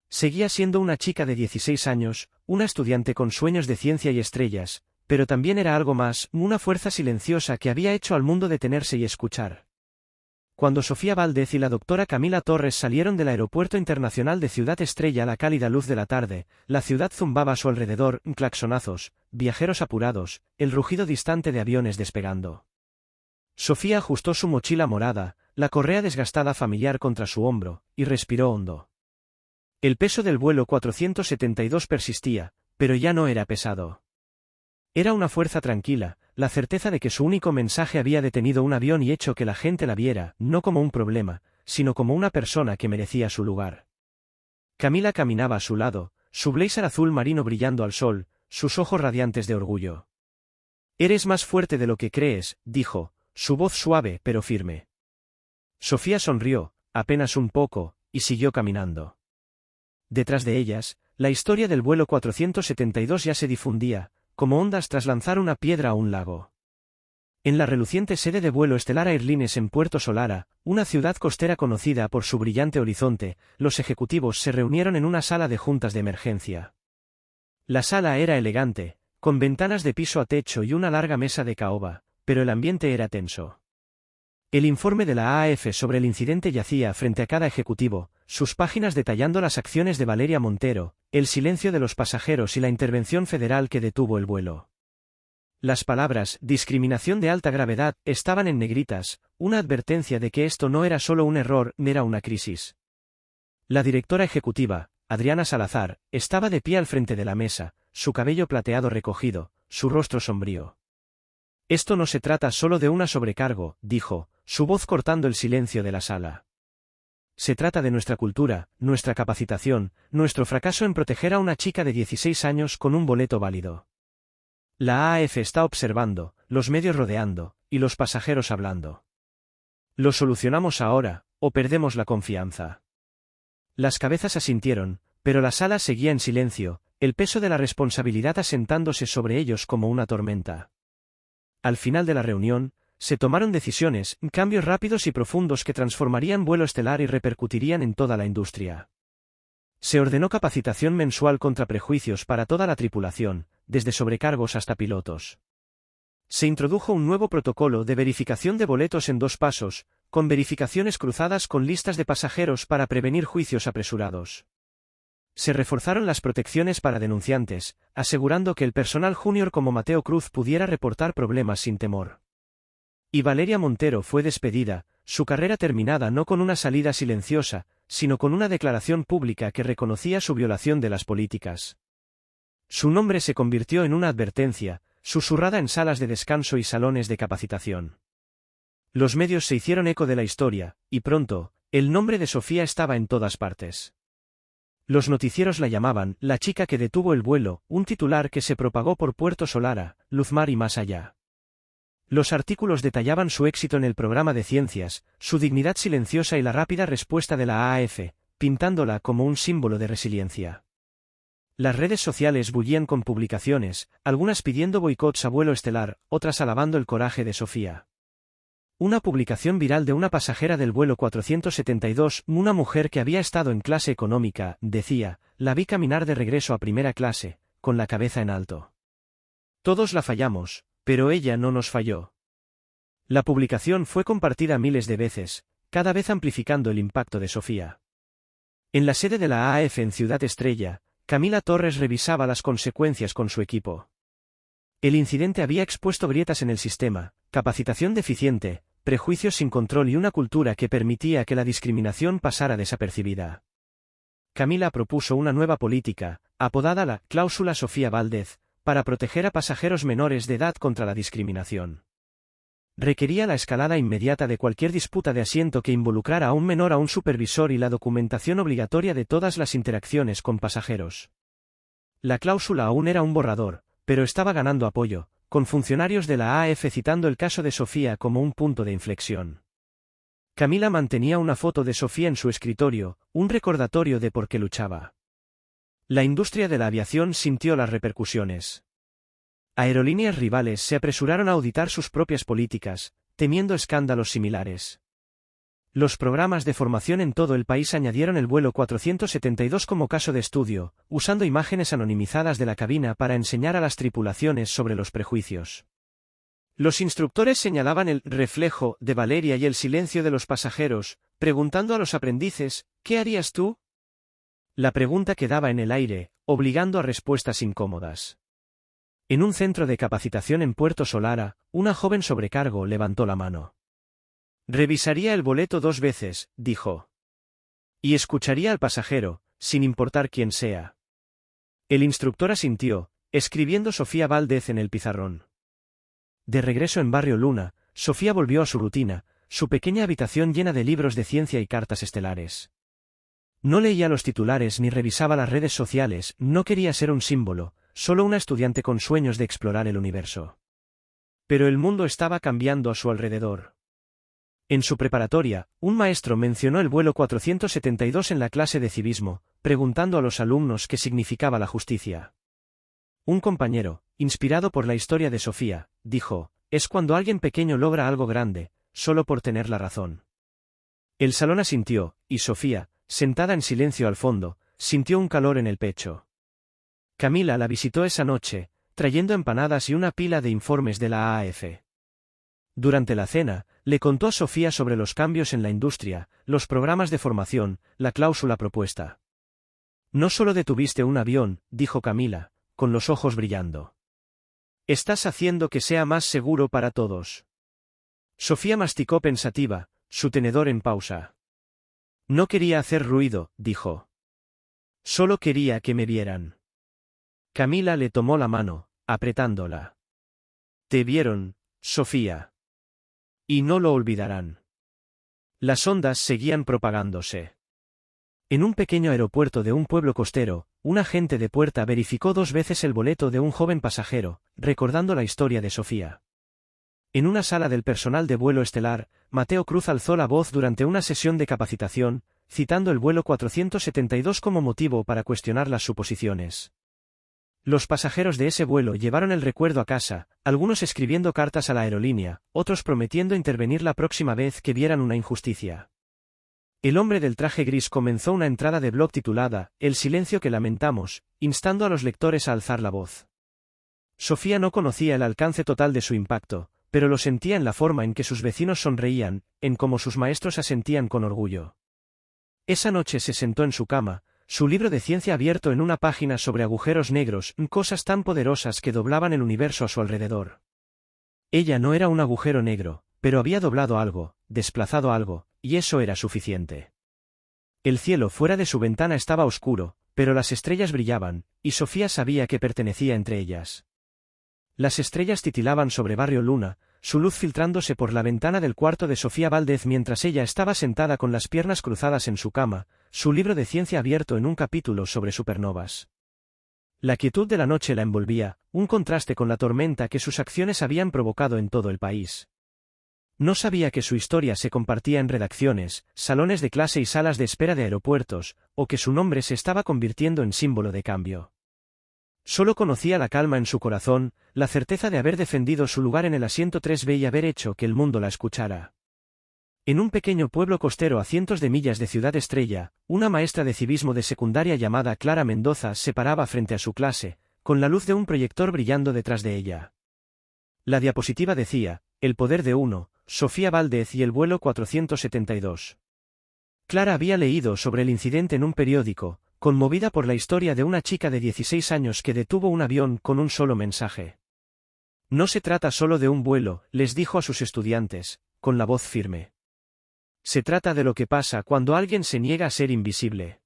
Seguía siendo una chica de 16 años, una estudiante con sueños de ciencia y estrellas, pero también era algo más, una fuerza silenciosa que había hecho al mundo detenerse y escuchar. Cuando Sofía Valdez y la doctora Camila Torres salieron del Aeropuerto Internacional de Ciudad Estrella a la cálida luz de la tarde, la ciudad zumbaba a su alrededor, claxonazos, viajeros apurados, el rugido distante de aviones despegando. Sofía ajustó su mochila morada, la correa desgastada familiar contra su hombro, y respiró hondo. El peso del vuelo 472 persistía, pero ya no era pesado. Era una fuerza tranquila, la certeza de que su único mensaje había detenido un avión y hecho que la gente la viera, no como un problema, sino como una persona que merecía su lugar. Camila caminaba a su lado, su blazer azul marino brillando al sol, sus ojos radiantes de orgullo. Eres más fuerte de lo que crees, dijo, su voz suave pero firme. Sofía sonrió, apenas un poco, y siguió caminando. Detrás de ellas, la historia del vuelo 472 ya se difundía, como ondas tras lanzar una piedra a un lago. En la reluciente sede de vuelo estelar Airlines en Puerto Solara, una ciudad costera conocida por su brillante horizonte, los ejecutivos se reunieron en una sala de juntas de emergencia. La sala era elegante, con ventanas de piso a techo y una larga mesa de caoba, pero el ambiente era tenso. El informe de la AAF sobre el incidente yacía frente a cada ejecutivo, sus páginas detallando las acciones de Valeria Montero, el silencio de los pasajeros y la intervención federal que detuvo el vuelo. Las palabras «discriminación de alta gravedad» estaban en negritas, una advertencia de que esto no era solo un error, era una crisis. La directora ejecutiva, Adriana Salazar, estaba de pie al frente de la mesa, su cabello plateado recogido, su rostro sombrío. «Esto no se trata solo de una sobrecargo», dijo, su voz cortando el silencio de la sala. «Se trata de nuestra cultura, nuestra capacitación, nuestro fracaso en proteger a una chica de 16 años con un boleto válido. La AAF está observando, los medios rodeando, y los pasajeros hablando. ¿Lo solucionamos ahora, o perdemos la confianza?» Las cabezas asintieron, pero la sala seguía en silencio, el peso de la responsabilidad asentándose sobre ellos como una tormenta. Al final de la reunión, se tomaron decisiones, cambios rápidos y profundos que transformarían vuelo estelar y repercutirían en toda la industria. Se ordenó capacitación mensual contra prejuicios para toda la tripulación, desde sobrecargos hasta pilotos. Se introdujo un nuevo protocolo de verificación de boletos en 2 pasos, con verificaciones cruzadas con listas de pasajeros para prevenir juicios apresurados. Se reforzaron las protecciones para denunciantes, asegurando que el personal junior como Mateo Cruz pudiera reportar problemas sin temor. Y Valeria Montero fue despedida, su carrera terminada no con una salida silenciosa, sino con una declaración pública que reconocía su violación de las políticas. Su nombre se convirtió en una advertencia, susurrada en salas de descanso y salones de capacitación. Los medios se hicieron eco de la historia, y pronto, el nombre de Sofía estaba en todas partes. Los noticieros la llamaban «la chica que detuvo el vuelo», un titular que se propagó por Puerto Solara, Luzmar y más allá. Los artículos detallaban su éxito en el programa de ciencias, su dignidad silenciosa y la rápida respuesta de la AAF, pintándola como un símbolo de resiliencia. Las redes sociales bullían con publicaciones, algunas pidiendo boicots a vuelo estelar, otras alabando el coraje de Sofía. Una publicación viral de una pasajera del vuelo 472, una mujer que había estado en clase económica, decía: «La vi caminar de regreso a primera clase, con la cabeza en alto. Todos la fallamos, pero ella no nos falló». La publicación fue compartida miles de veces, cada vez amplificando el impacto de Sofía. En la sede de la AAF en Ciudad Estrella, Camila Torres revisaba las consecuencias con su equipo. El incidente había expuesto grietas en el sistema, capacitación deficiente, prejuicios sin control y una cultura que permitía que la discriminación pasara desapercibida. Camila propuso una nueva política, apodada la «Cláusula Sofía Valdez», para proteger a pasajeros menores de edad contra la discriminación. Requería la escalada inmediata de cualquier disputa de asiento que involucrara a un menor a un supervisor y la documentación obligatoria de todas las interacciones con pasajeros. La cláusula aún era un borrador, pero estaba ganando apoyo, con funcionarios de la AAF citando el caso de Sofía como un punto de inflexión. Camila mantenía una foto de Sofía en su escritorio, un recordatorio de por qué luchaba. La industria de la aviación sintió las repercusiones. Aerolíneas rivales se apresuraron a auditar sus propias políticas, temiendo escándalos similares. Los programas de formación en todo el país añadieron el vuelo 472 como caso de estudio, usando imágenes anonimizadas de la cabina para enseñar a las tripulaciones sobre los prejuicios. Los instructores señalaban el reflejo de Valeria y el silencio de los pasajeros, preguntando a los aprendices: «¿Qué harías tú?». La pregunta quedaba en el aire, obligando a respuestas incómodas. En un centro de capacitación en Puerto Solara, una joven sobrecargo levantó la mano. «Revisaría el boleto 2 veces», dijo. «Y escucharía al pasajero, sin importar quién sea». El instructor asintió, escribiendo Sofía Valdez en el pizarrón. De regreso en Barrio Luna, Sofía volvió a su rutina, su pequeña habitación llena de libros de ciencia y cartas estelares. No leía los titulares ni revisaba las redes sociales, no quería ser un símbolo, solo una estudiante con sueños de explorar el universo. Pero el mundo estaba cambiando a su alrededor. En su preparatoria, un maestro mencionó el vuelo 472 en la clase de civismo, preguntando a los alumnos qué significaba la justicia. Un compañero, inspirado por la historia de Sofía, dijo: «Es cuando alguien pequeño logra algo grande, solo por tener la razón». El salón asintió, y Sofía, sentada en silencio al fondo, sintió un calor en el pecho. Camila la visitó esa noche, trayendo empanadas y una pila de informes de la AAF. Durante la cena, le contó a Sofía sobre los cambios en la industria, los programas de formación, la cláusula propuesta. No solo detuviste un avión, dijo Camila, con los ojos brillando. Estás haciendo que sea más seguro para todos. Sofía masticó pensativa, su tenedor en pausa. No quería hacer ruido, dijo. Solo quería que me vieran. Camila le tomó la mano, apretándola. Te vieron, Sofía. Y no lo olvidarán. Las ondas seguían propagándose. En un pequeño aeropuerto de un pueblo costero, un agente de puerta verificó 2 veces el boleto de un joven pasajero, recordando la historia de Sofía. En una sala del personal de vuelo estelar, Mateo Cruz alzó la voz durante una sesión de capacitación, citando el vuelo 472 como motivo para cuestionar las suposiciones. Los pasajeros de ese vuelo llevaron el recuerdo a casa, algunos escribiendo cartas a la aerolínea, otros prometiendo intervenir la próxima vez que vieran una injusticia. El hombre del traje gris comenzó una entrada de blog titulada El silencio que lamentamos, instando a los lectores a alzar la voz. Sofía no conocía el alcance total de su impacto, pero lo sentía en la forma en que sus vecinos sonreían, en cómo sus maestros asentían con orgullo. Esa noche se sentó en su cama, su libro de ciencia abierto en una página sobre agujeros negros, cosas tan poderosas que doblaban el universo a su alrededor. Ella no era un agujero negro, pero había doblado algo, desplazado algo, y eso era suficiente. El cielo fuera de su ventana estaba oscuro, pero las estrellas brillaban, y Sofía sabía que pertenecía entre ellas. Las estrellas titilaban sobre Barrio Luna, su luz filtrándose por la ventana del cuarto de Sofía Valdez mientras ella estaba sentada con las piernas cruzadas en su cama, su libro de ciencia abierto en un capítulo sobre supernovas. La quietud de la noche la envolvía, un contraste con la tormenta que sus acciones habían provocado en todo el país. No sabía que su historia se compartía en redacciones, salones de clase y salas de espera de aeropuertos, o que su nombre se estaba convirtiendo en símbolo de cambio. Solo conocía la calma en su corazón, la certeza de haber defendido su lugar en el asiento 3B y haber hecho que el mundo la escuchara. En un pequeño pueblo costero a cientos de millas de Ciudad Estrella, una maestra de civismo de secundaria llamada Clara Mendoza se paraba frente a su clase, con la luz de un proyector brillando detrás de ella. La diapositiva decía, El poder de uno, Sofía Valdez y el vuelo 472. Clara había leído sobre el incidente en un periódico, conmovida por la historia de una chica de 16 años que detuvo un avión con un solo mensaje. No se trata solo de un vuelo, les dijo a sus estudiantes, con la voz firme. Se trata de lo que pasa cuando alguien se niega a ser invisible.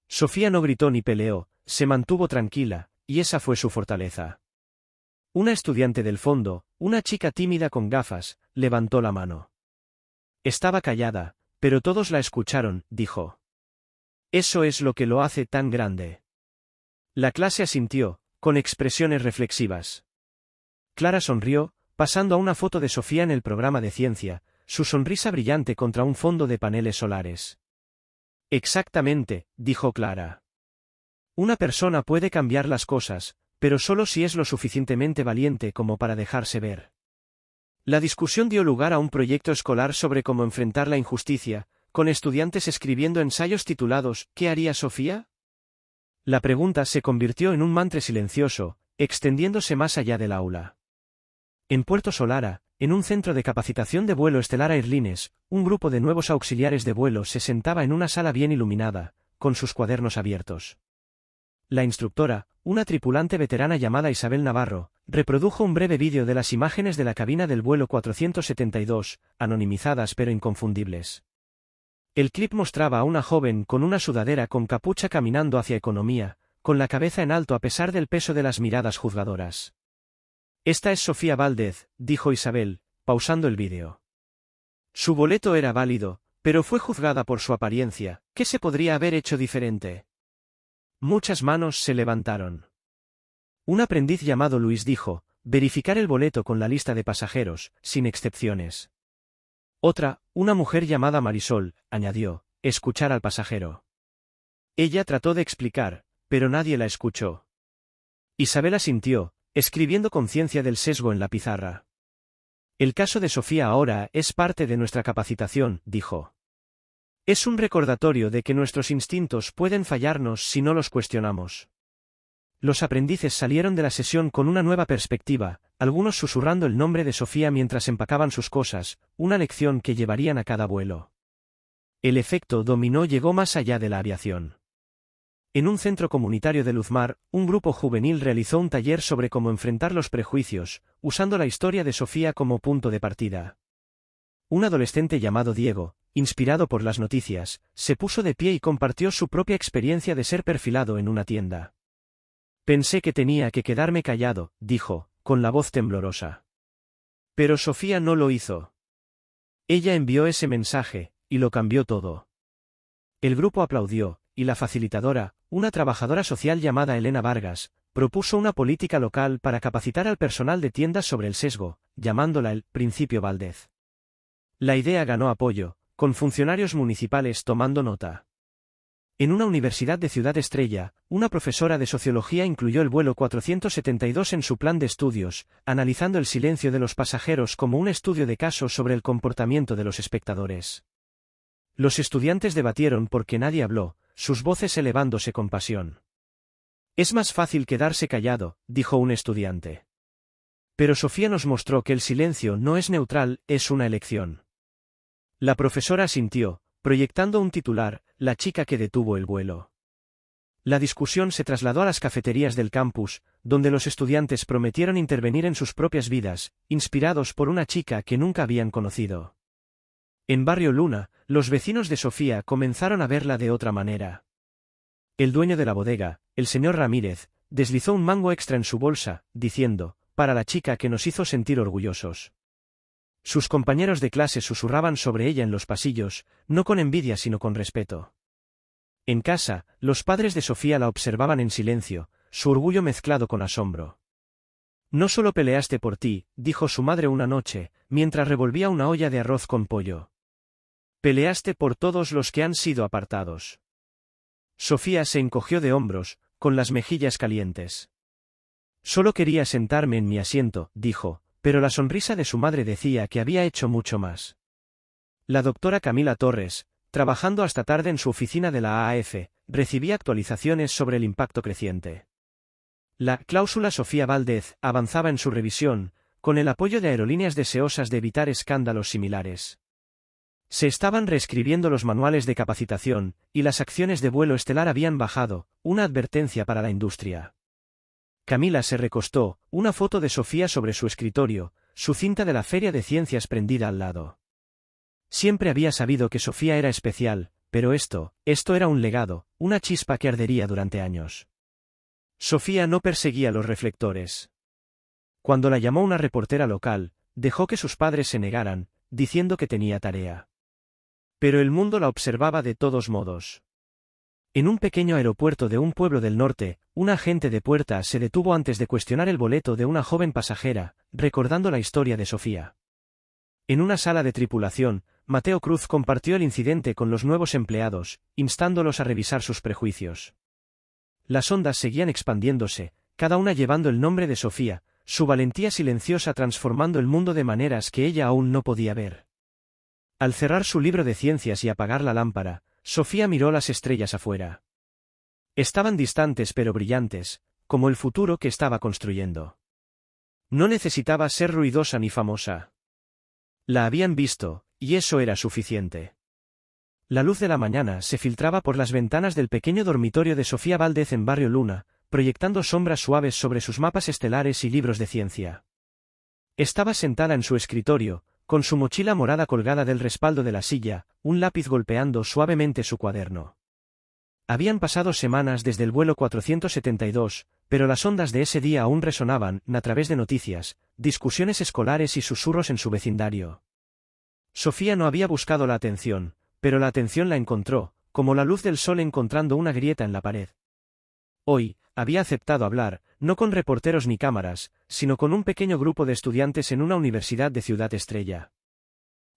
Sofía no gritó ni peleó, se mantuvo tranquila, y esa fue su fortaleza. Una estudiante del fondo, una chica tímida con gafas, levantó la mano. Estaba callada, pero todos la escucharon, dijo. Eso es lo que lo hace tan grande. La clase asintió, con expresiones reflexivas. Clara sonrió, pasando a una foto de Sofía en el programa de ciencia, su sonrisa brillante contra un fondo de paneles solares. Exactamente, dijo Clara. Una persona puede cambiar las cosas, pero solo si es lo suficientemente valiente como para dejarse ver. La discusión dio lugar a un proyecto escolar sobre cómo enfrentar la injusticia, con estudiantes escribiendo ensayos titulados ¿Qué haría Sofía? La pregunta se convirtió en un mantra silencioso, extendiéndose más allá del aula. En Puerto Solara, en un centro de capacitación de vuelo estelar Airlines, un grupo de nuevos auxiliares de vuelo se sentaba en una sala bien iluminada, con sus cuadernos abiertos. La instructora, una tripulante veterana llamada Isabel Navarro, reprodujo un breve vídeo de las imágenes de la cabina del vuelo 472, anonimizadas pero inconfundibles. El clip mostraba a una joven con una sudadera con capucha caminando hacia economía, con la cabeza en alto a pesar del peso de las miradas juzgadoras. Esta es Sofía Valdez, dijo Isabel, pausando el vídeo. Su boleto era válido, pero fue juzgada por su apariencia. ¿Qué se podría haber hecho diferente? Muchas manos se levantaron. Un aprendiz llamado Luis dijo, verificar el boleto con la lista de pasajeros, sin excepciones. Otra, una mujer llamada Marisol, añadió, escuchar al pasajero. Ella trató de explicar, pero nadie la escuchó. Isabel asintió, escribiendo conciencia del sesgo en la pizarra. El caso de Sofía ahora es parte de nuestra capacitación, dijo. Es un recordatorio de que nuestros instintos pueden fallarnos si no los cuestionamos. Los aprendices salieron de la sesión con una nueva perspectiva, algunos susurrando el nombre de Sofía mientras empacaban sus cosas, una lección que llevarían a cada vuelo. El efecto dominó llegó más allá de la aviación. En un centro comunitario de Luzmar, un grupo juvenil realizó un taller sobre cómo enfrentar los prejuicios, usando la historia de Sofía como punto de partida. Un adolescente llamado Diego, inspirado por las noticias, se puso de pie y compartió su propia experiencia de ser perfilado en una tienda. Pensé que tenía que quedarme callado, dijo, con la voz temblorosa. Pero Sofía no lo hizo. Ella envió ese mensaje, y lo cambió todo. El grupo aplaudió, y la facilitadora, una trabajadora social llamada Elena Vargas, propuso una política local para capacitar al personal de tiendas sobre el sesgo, llamándola el Principio Valdez. La idea ganó apoyo, con funcionarios municipales tomando nota. En una universidad de Ciudad Estrella, una profesora de sociología incluyó el vuelo 472 en su plan de estudios, analizando el silencio de los pasajeros como un estudio de caso sobre el comportamiento de los espectadores. Los estudiantes debatieron porque nadie habló, sus voces elevándose con pasión. Es más fácil quedarse callado, dijo un estudiante. Pero Sofía nos mostró que el silencio no es neutral, es una elección. La profesora asintió, proyectando un titular, la chica que detuvo el vuelo. La discusión se trasladó a las cafeterías del campus, donde los estudiantes prometieron intervenir en sus propias vidas, inspirados por una chica que nunca habían conocido. En Barrio Luna, los vecinos de Sofía comenzaron a verla de otra manera. El dueño de la bodega, el señor Ramírez, deslizó un mango extra en su bolsa, diciendo, para la chica que nos hizo sentir orgullosos. Sus compañeros de clase susurraban sobre ella en los pasillos, no con envidia sino con respeto. En casa, los padres de Sofía la observaban en silencio, su orgullo mezclado con asombro. No solo peleaste por ti, dijo su madre una noche, mientras revolvía una olla de arroz con pollo. Peleaste por todos los que han sido apartados. Sofía se encogió de hombros, con las mejillas calientes. Solo quería sentarme en mi asiento, dijo, pero la sonrisa de su madre decía que había hecho mucho más. La doctora Camila Torres, trabajando hasta tarde en su oficina de la AAF, recibía actualizaciones sobre el impacto creciente. La cláusula Sofía Valdez avanzaba en su revisión, con el apoyo de aerolíneas deseosas de evitar escándalos similares. Se estaban reescribiendo los manuales de capacitación, y las acciones de vuelo estelar habían bajado, una advertencia para la industria. Camila se recostó, una foto de Sofía sobre su escritorio, su cinta de la Feria de Ciencias prendida al lado. Siempre había sabido que Sofía era especial, pero esto era un legado, una chispa que ardería durante años. Sofía no perseguía los reflectores. Cuando la llamó una reportera local, dejó que sus padres se negaran, diciendo que tenía tarea. Pero el mundo la observaba de todos modos. En un pequeño aeropuerto de un pueblo del norte, un agente de puerta se detuvo antes de cuestionar el boleto de una joven pasajera, recordando la historia de Sofía. En una sala de tripulación, Mateo Cruz compartió el incidente con los nuevos empleados, instándolos a revisar sus prejuicios. Las ondas seguían expandiéndose, cada una llevando el nombre de Sofía, su valentía silenciosa transformando el mundo de maneras que ella aún no podía ver. Al cerrar su libro de ciencias y apagar la lámpara, Sofía miró las estrellas afuera. Estaban distantes pero brillantes, como el futuro que estaba construyendo. No necesitaba ser ruidosa ni famosa. La habían visto, y eso era suficiente. La luz de la mañana se filtraba por las ventanas del pequeño dormitorio de Sofía Valdez en Barrio Luna, proyectando sombras suaves sobre sus mapas estelares y libros de ciencia. Estaba sentada en su escritorio, con su mochila morada colgada del respaldo de la silla, un lápiz golpeando suavemente su cuaderno. Habían pasado semanas desde el vuelo 472, pero las ondas de ese día aún resonaban, a través de noticias, discusiones escolares y susurros en su vecindario. Sofía no había buscado la atención, pero la atención la encontró, como la luz del sol encontrando una grieta en la pared. Hoy, había aceptado hablar, no con reporteros ni cámaras, sino con un pequeño grupo de estudiantes en una universidad de Ciudad Estrella.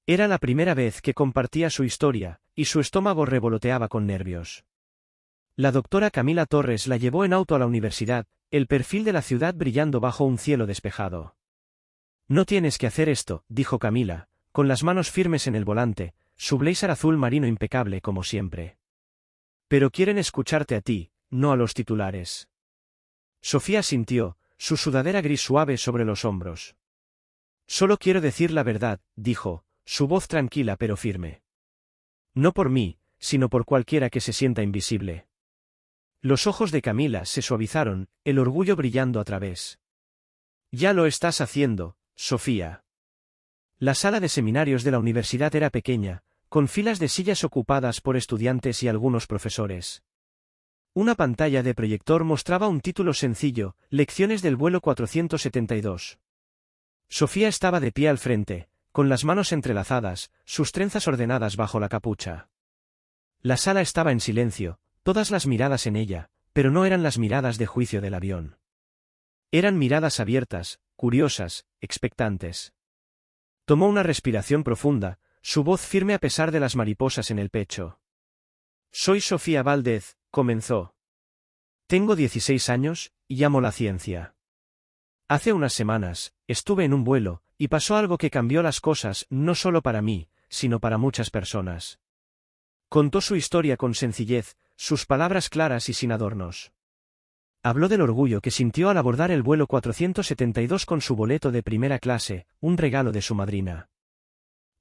Era la primera vez que compartía su historia, y su estómago revoloteaba con nervios. La doctora Camila Torres la llevó en auto a la universidad, el perfil de la ciudad brillando bajo un cielo despejado. No tienes que hacer esto, dijo Camila, con las manos firmes en el volante, su blazer azul marino impecable como siempre. Pero quieren escucharte a ti, no a los titulares. Sofía asintió, su sudadera gris suave sobre los hombros. Solo quiero decir la verdad, dijo, su voz tranquila pero firme. No por mí, sino por cualquiera que se sienta invisible. Los ojos de Camila se suavizaron, el orgullo brillando a través. Ya lo estás haciendo, Sofía. La sala de seminarios de la universidad era pequeña, con filas de sillas ocupadas por estudiantes y algunos profesores. Una pantalla de proyector mostraba un título sencillo, Lecciones del vuelo 472. Sofía estaba de pie al frente, con las manos entrelazadas, sus trenzas ordenadas bajo la capucha. La sala estaba en silencio, todas las miradas en ella, pero no eran las miradas de juicio del avión. Eran miradas abiertas, curiosas, expectantes. Tomó una respiración profunda, su voz firme a pesar de las mariposas en el pecho. Soy Sofía Valdez, comenzó. Tengo 16 años, y amo la ciencia. Hace unas semanas, estuve en un vuelo, y pasó algo que cambió las cosas no solo para mí, sino para muchas personas. Contó su historia con sencillez, sus palabras claras y sin adornos. Habló del orgullo que sintió al abordar el vuelo 472 con su boleto de primera clase, un regalo de su madrina.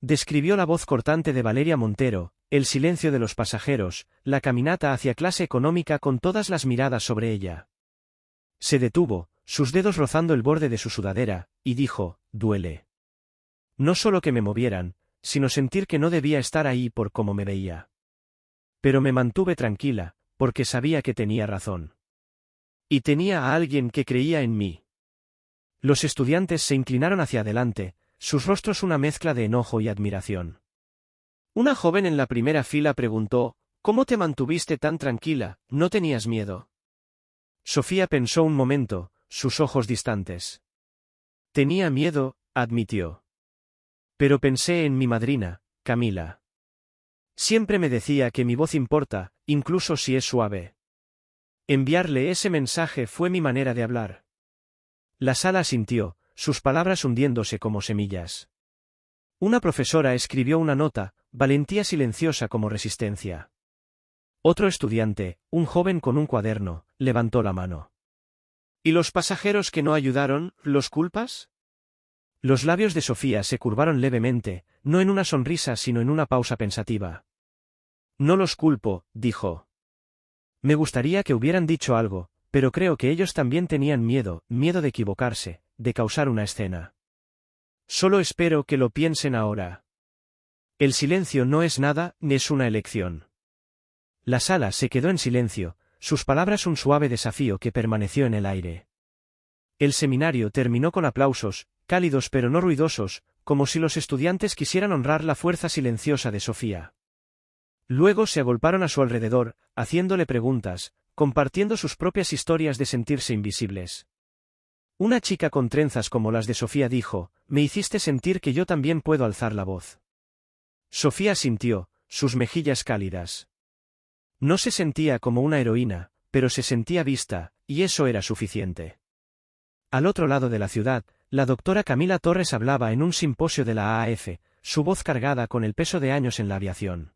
Describió la voz cortante de Valeria Montero, el silencio de los pasajeros, la caminata hacia clase económica con todas las miradas sobre ella. Se detuvo, sus dedos rozando el borde de su sudadera, y dijo, duele. No solo que me movieran, sino sentir que no debía estar ahí por cómo me veía. Pero me mantuve tranquila, porque sabía que tenía razón. Y tenía a alguien que creía en mí. Los estudiantes se inclinaron hacia adelante, sus rostros una mezcla de enojo y admiración. Una joven en la primera fila preguntó, ¿cómo te mantuviste tan tranquila? ¿No tenías miedo? Sofía pensó un momento, sus ojos distantes. Tenía miedo, admitió. Pero pensé en mi madrina, Camila. Siempre me decía que mi voz importa, incluso si es suave. Enviarle ese mensaje fue mi manera de hablar. La sala asintió, sus palabras hundiéndose como semillas. Una profesora escribió una nota, valentía silenciosa como resistencia. Otro estudiante, un joven con un cuaderno, levantó la mano. ¿Y los pasajeros que no ayudaron, los culpas? Los labios de Sofía se curvaron levemente, no en una sonrisa sino en una pausa pensativa. No los culpo, dijo. Me gustaría que hubieran dicho algo, pero creo que ellos también tenían miedo de equivocarse, de causar una escena. Solo espero que lo piensen ahora. El silencio no es nada, ni es una elección. La sala se quedó en silencio, sus palabras un suave desafío que permaneció en el aire. El seminario terminó con aplausos, cálidos pero no ruidosos, como si los estudiantes quisieran honrar la fuerza silenciosa de Sofía. Luego se agolparon a su alrededor, haciéndole preguntas, compartiendo sus propias historias de sentirse invisibles. Una chica con trenzas como las de Sofía dijo, me hiciste sentir que yo también puedo alzar la voz. Sofía asintió, sus mejillas cálidas. No se sentía como una heroína, pero se sentía vista, y eso era suficiente. Al otro lado de la ciudad, la doctora Camila Torres hablaba en un simposio de la AAF, su voz cargada con el peso de años en la aviación.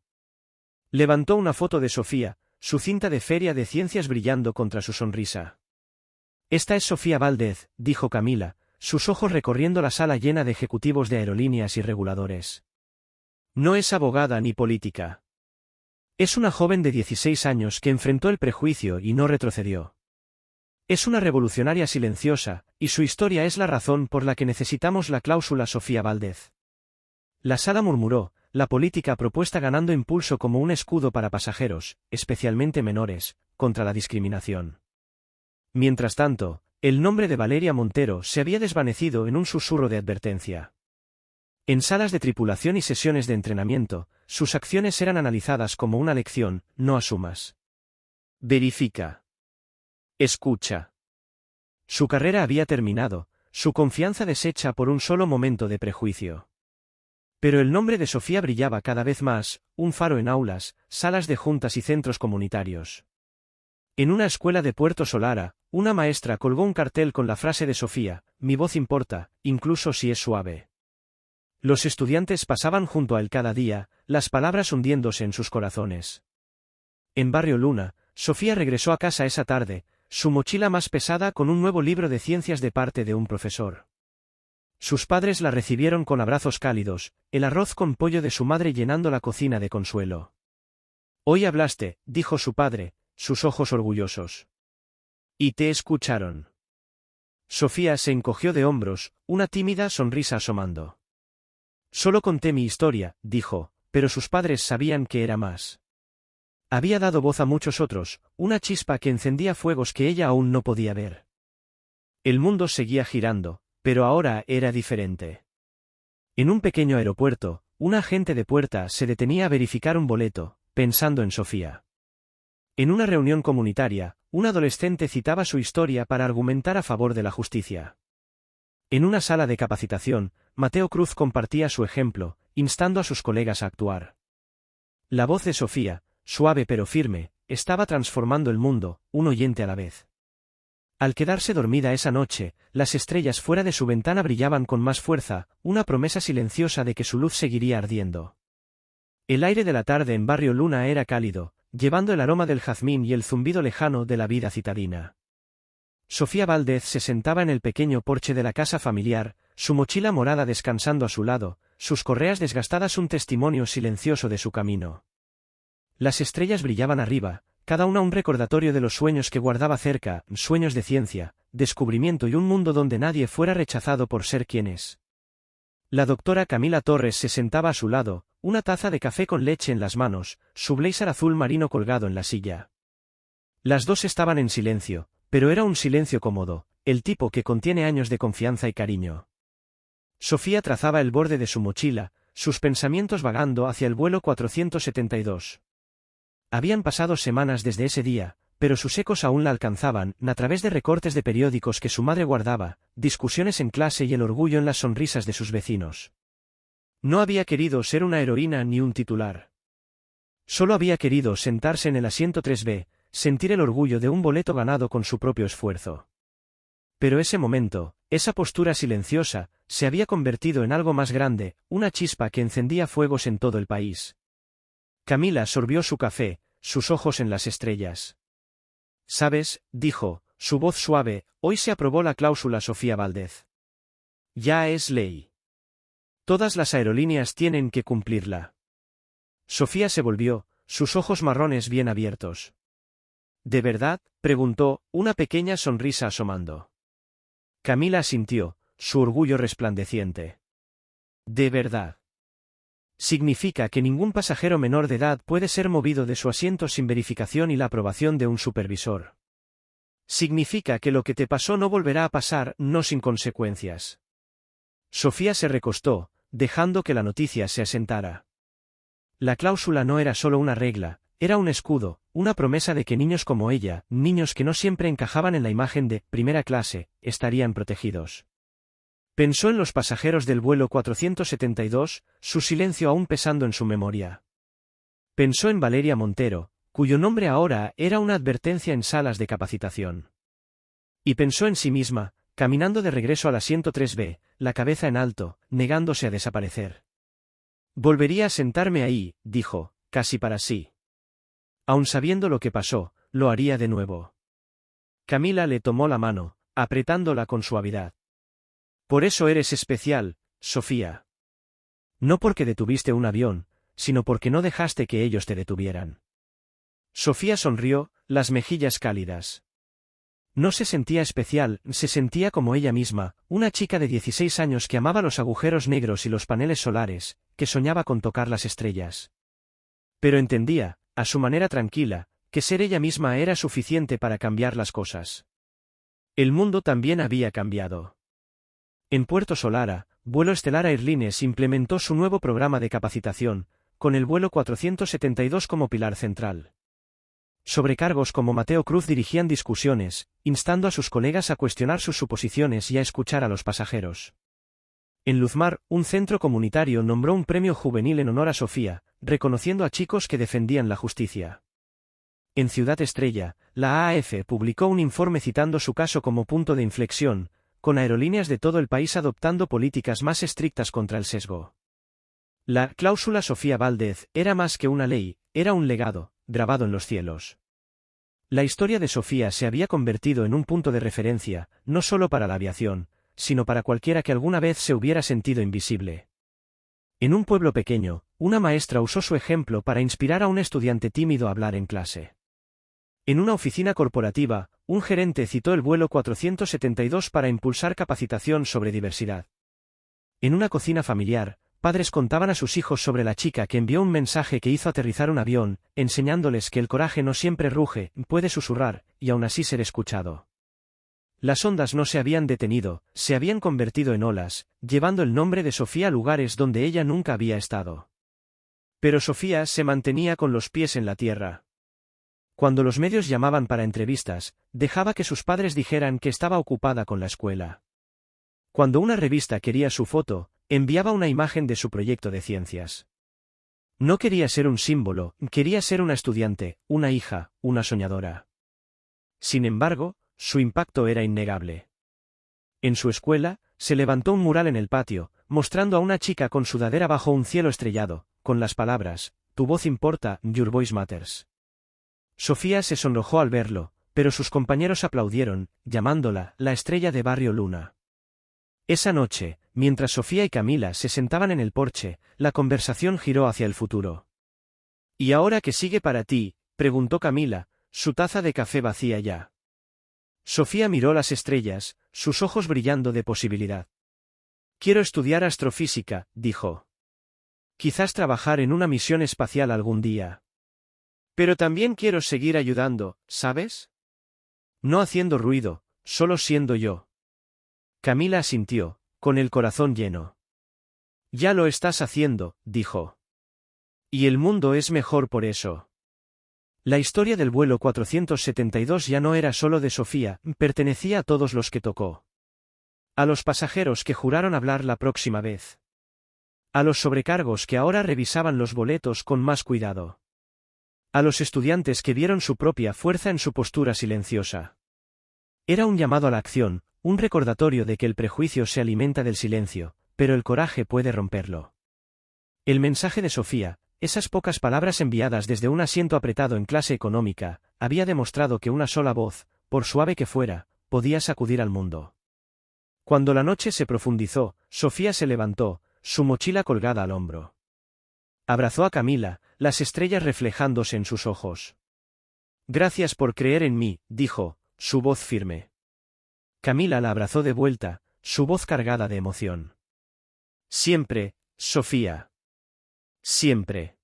Levantó una foto de Sofía, su cinta de feria de ciencias brillando contra su sonrisa. Esta es Sofía Valdez, dijo Camila, sus ojos recorriendo la sala llena de ejecutivos de aerolíneas y reguladores. No es abogada ni política. Es una joven de 16 años que enfrentó el prejuicio y no retrocedió. Es una revolucionaria silenciosa, y su historia es la razón por la que necesitamos la cláusula Sofía Valdez. La sala murmuró, la política propuesta ganando impulso como un escudo para pasajeros, especialmente menores, contra la discriminación. Mientras tanto, el nombre de Valeria Montero se había desvanecido en un susurro de advertencia. En salas de tripulación y sesiones de entrenamiento, sus acciones eran analizadas como una lección, no asumas. Verifica. Escucha. Su carrera había terminado, su confianza deshecha por un solo momento de prejuicio. Pero el nombre de Sofía brillaba cada vez más, un faro en aulas, salas de juntas y centros comunitarios. En una escuela de Puerto Solara, una maestra colgó un cartel con la frase de Sofía, mi voz importa, incluso si es suave. Los estudiantes pasaban junto a él cada día, las palabras hundiéndose en sus corazones. En Barrio Luna, Sofía regresó a casa esa tarde, su mochila más pesada con un nuevo libro de ciencias de parte de un profesor. Sus padres la recibieron con abrazos cálidos, el arroz con pollo de su madre llenando la cocina de consuelo. «Hoy hablaste», dijo su padre, sus ojos orgullosos. «Y te escucharon». Sofía se encogió de hombros, una tímida sonrisa asomando. «Solo conté mi historia», dijo, pero sus padres sabían que era más. Había dado voz a muchos otros, una chispa que encendía fuegos que ella aún no podía ver. El mundo seguía girando, pero ahora era diferente. En un pequeño aeropuerto, un agente de puerta se detenía a verificar un boleto, pensando en Sofía. En una reunión comunitaria, un adolescente citaba su historia para argumentar a favor de la justicia. En una sala de capacitación, Mateo Cruz compartía su ejemplo, instando a sus colegas a actuar. La voz de Sofía, suave pero firme, estaba transformando el mundo, un oyente a la vez. Al quedarse dormida esa noche, las estrellas fuera de su ventana brillaban con más fuerza, una promesa silenciosa de que su luz seguiría ardiendo. El aire de la tarde en Barrio Luna era cálido, llevando el aroma del jazmín y el zumbido lejano de la vida citadina. Sofía Valdez se sentaba en el pequeño porche de la casa familiar, su mochila morada descansando a su lado, sus correas desgastadas un testimonio silencioso de su camino. Las estrellas brillaban arriba, cada una un recordatorio de los sueños que guardaba cerca, sueños de ciencia, descubrimiento y un mundo donde nadie fuera rechazado por ser quien es. La doctora Camila Torres se sentaba a su lado, una taza de café con leche en las manos, su blazer azul marino colgado en la silla. Las dos estaban en silencio, pero era un silencio cómodo, el tipo que contiene años de confianza y cariño. Sofía trazaba el borde de su mochila, sus pensamientos vagando hacia el vuelo 472. Habían pasado semanas desde ese día, pero sus ecos aún la alcanzaban, a través de recortes de periódicos que su madre guardaba, discusiones en clase y el orgullo en las sonrisas de sus vecinos. No había querido ser una heroína ni un titular. Solo había querido sentarse en el asiento 3B, sentir el orgullo de un boleto ganado con su propio esfuerzo. Pero ese momento, esa postura silenciosa, se había convertido en algo más grande, una chispa que encendía fuegos en todo el país. Camila sorbió su café, sus ojos en las estrellas. «¿Sabes?», dijo, su voz suave, «hoy se aprobó la cláusula Sofía Valdez. Ya es ley. Todas las aerolíneas tienen que cumplirla». Sofía se volvió, sus ojos marrones bien abiertos. «¿De verdad?», preguntó, una pequeña sonrisa asomando. Camila asintió, su orgullo resplandeciente. «¿De verdad? Significa que ningún pasajero menor de edad puede ser movido de su asiento sin verificación y la aprobación de un supervisor. Significa que lo que te pasó no volverá a pasar, no sin consecuencias». Sofía se recostó, dejando que la noticia se asentara. La cláusula no era solo una regla, era un escudo, una promesa de que niños como ella, niños que no siempre encajaban en la imagen de primera clase, estarían protegidos. Pensó en los pasajeros del vuelo 472, su silencio aún pesando en su memoria. Pensó en Valeria Montero, cuyo nombre ahora era una advertencia en salas de capacitación. Y pensó en sí misma, caminando de regreso al asiento 3B, la cabeza en alto, negándose a desaparecer. «Volvería a sentarme ahí», dijo, casi para sí. Aun sabiendo lo que pasó, lo haría de nuevo. Camila le tomó la mano, apretándola con suavidad. «Por eso eres especial, Sofía. No porque detuviste un avión, sino porque no dejaste que ellos te detuvieran». Sofía sonrió, las mejillas cálidas. No se sentía especial, se sentía como ella misma, una chica de 16 años que amaba los agujeros negros y los paneles solares, que soñaba con tocar las estrellas. Pero entendía, a su manera tranquila, que ser ella misma era suficiente para cambiar las cosas. El mundo también había cambiado. En Puerto Solara, Vuelo Estelar Airlines implementó su nuevo programa de capacitación, con el vuelo 472 como pilar central. Sobrecargos como Mateo Cruz dirigían discusiones, instando a sus colegas a cuestionar sus suposiciones y a escuchar a los pasajeros. En Luzmar, un centro comunitario nombró un premio juvenil en honor a Sofía, reconociendo a chicos que defendían la justicia. En Ciudad Estrella, la AAF publicó un informe citando su caso como punto de inflexión, con aerolíneas de todo el país adoptando políticas más estrictas contra el sesgo. La cláusula Sofía Valdez era más que una ley, era un legado, grabado en los cielos. La historia de Sofía se había convertido en un punto de referencia, no solo para la aviación, sino para cualquiera que alguna vez se hubiera sentido invisible. En un pueblo pequeño, una maestra usó su ejemplo para inspirar a un estudiante tímido a hablar en clase. En una oficina corporativa, un gerente citó el vuelo 472 para impulsar capacitación sobre diversidad. En una cocina familiar, padres contaban a sus hijos sobre la chica que envió un mensaje que hizo aterrizar un avión, enseñándoles que el coraje no siempre ruge, puede susurrar, y aún así ser escuchado. Las ondas no se habían detenido, se habían convertido en olas, llevando el nombre de Sofía a lugares donde ella nunca había estado. Pero Sofía se mantenía con los pies en la tierra. Cuando los medios llamaban para entrevistas, dejaba que sus padres dijeran que estaba ocupada con la escuela. Cuando una revista quería su foto, enviaba una imagen de su proyecto de ciencias. No quería ser un símbolo, quería ser una estudiante, una hija, una soñadora. Sin embargo, su impacto era innegable. En su escuela, se levantó un mural en el patio, mostrando a una chica con sudadera bajo un cielo estrellado, con las palabras, "Tu voz importa, your voice matters". Sofía se sonrojó al verlo, pero sus compañeros aplaudieron, llamándola la estrella de Barrio Luna. Esa noche, mientras Sofía y Camila se sentaban en el porche, la conversación giró hacia el futuro. ¿Y ahora qué sigue para ti?, preguntó Camila, su taza de café vacía ya. Sofía miró las estrellas, sus ojos brillando de posibilidad. Quiero estudiar astrofísica, dijo. Quizás trabajar en una misión espacial algún día. Pero también quiero seguir ayudando, ¿sabes? No haciendo ruido, solo siendo yo. Camila asintió, con el corazón lleno. Ya lo estás haciendo, dijo. Y el mundo es mejor por eso. La historia del vuelo 472 ya no era solo de Sofía, pertenecía a todos los que tocó. A los pasajeros que juraron hablar la próxima vez. A los sobrecargos que ahora revisaban los boletos con más cuidado. A los estudiantes que vieron su propia fuerza en su postura silenciosa. Era un llamado a la acción, un recordatorio de que el prejuicio se alimenta del silencio, pero el coraje puede romperlo. El mensaje de Sofía, esas pocas palabras enviadas desde un asiento apretado en clase económica, había demostrado que una sola voz, por suave que fuera, podía sacudir al mundo. Cuando la noche se profundizó, Sofía se levantó, su mochila colgada al hombro. Abrazó a Camila, las estrellas reflejándose en sus ojos. Gracias por creer en mí, dijo, su voz firme. Camila la abrazó de vuelta, su voz cargada de emoción. Siempre, Sofía. Siempre.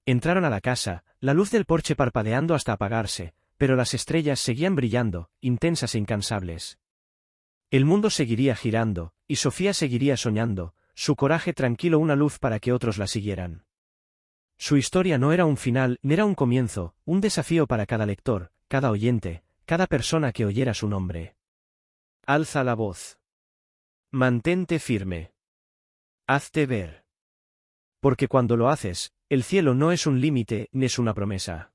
Entraron a la casa, la luz del porche parpadeando hasta apagarse, pero las estrellas seguían brillando, intensas e incansables. El mundo seguiría girando, y Sofía seguiría soñando, su coraje tranquilo una luz para que otros la siguieran. Su historia no era un final, ni era un comienzo, un desafío para cada lector, cada oyente, cada persona que oyera su nombre. Alza la voz. Mantente firme. Hazte ver. Porque cuando lo haces, el cielo no es un límite, ni es una promesa.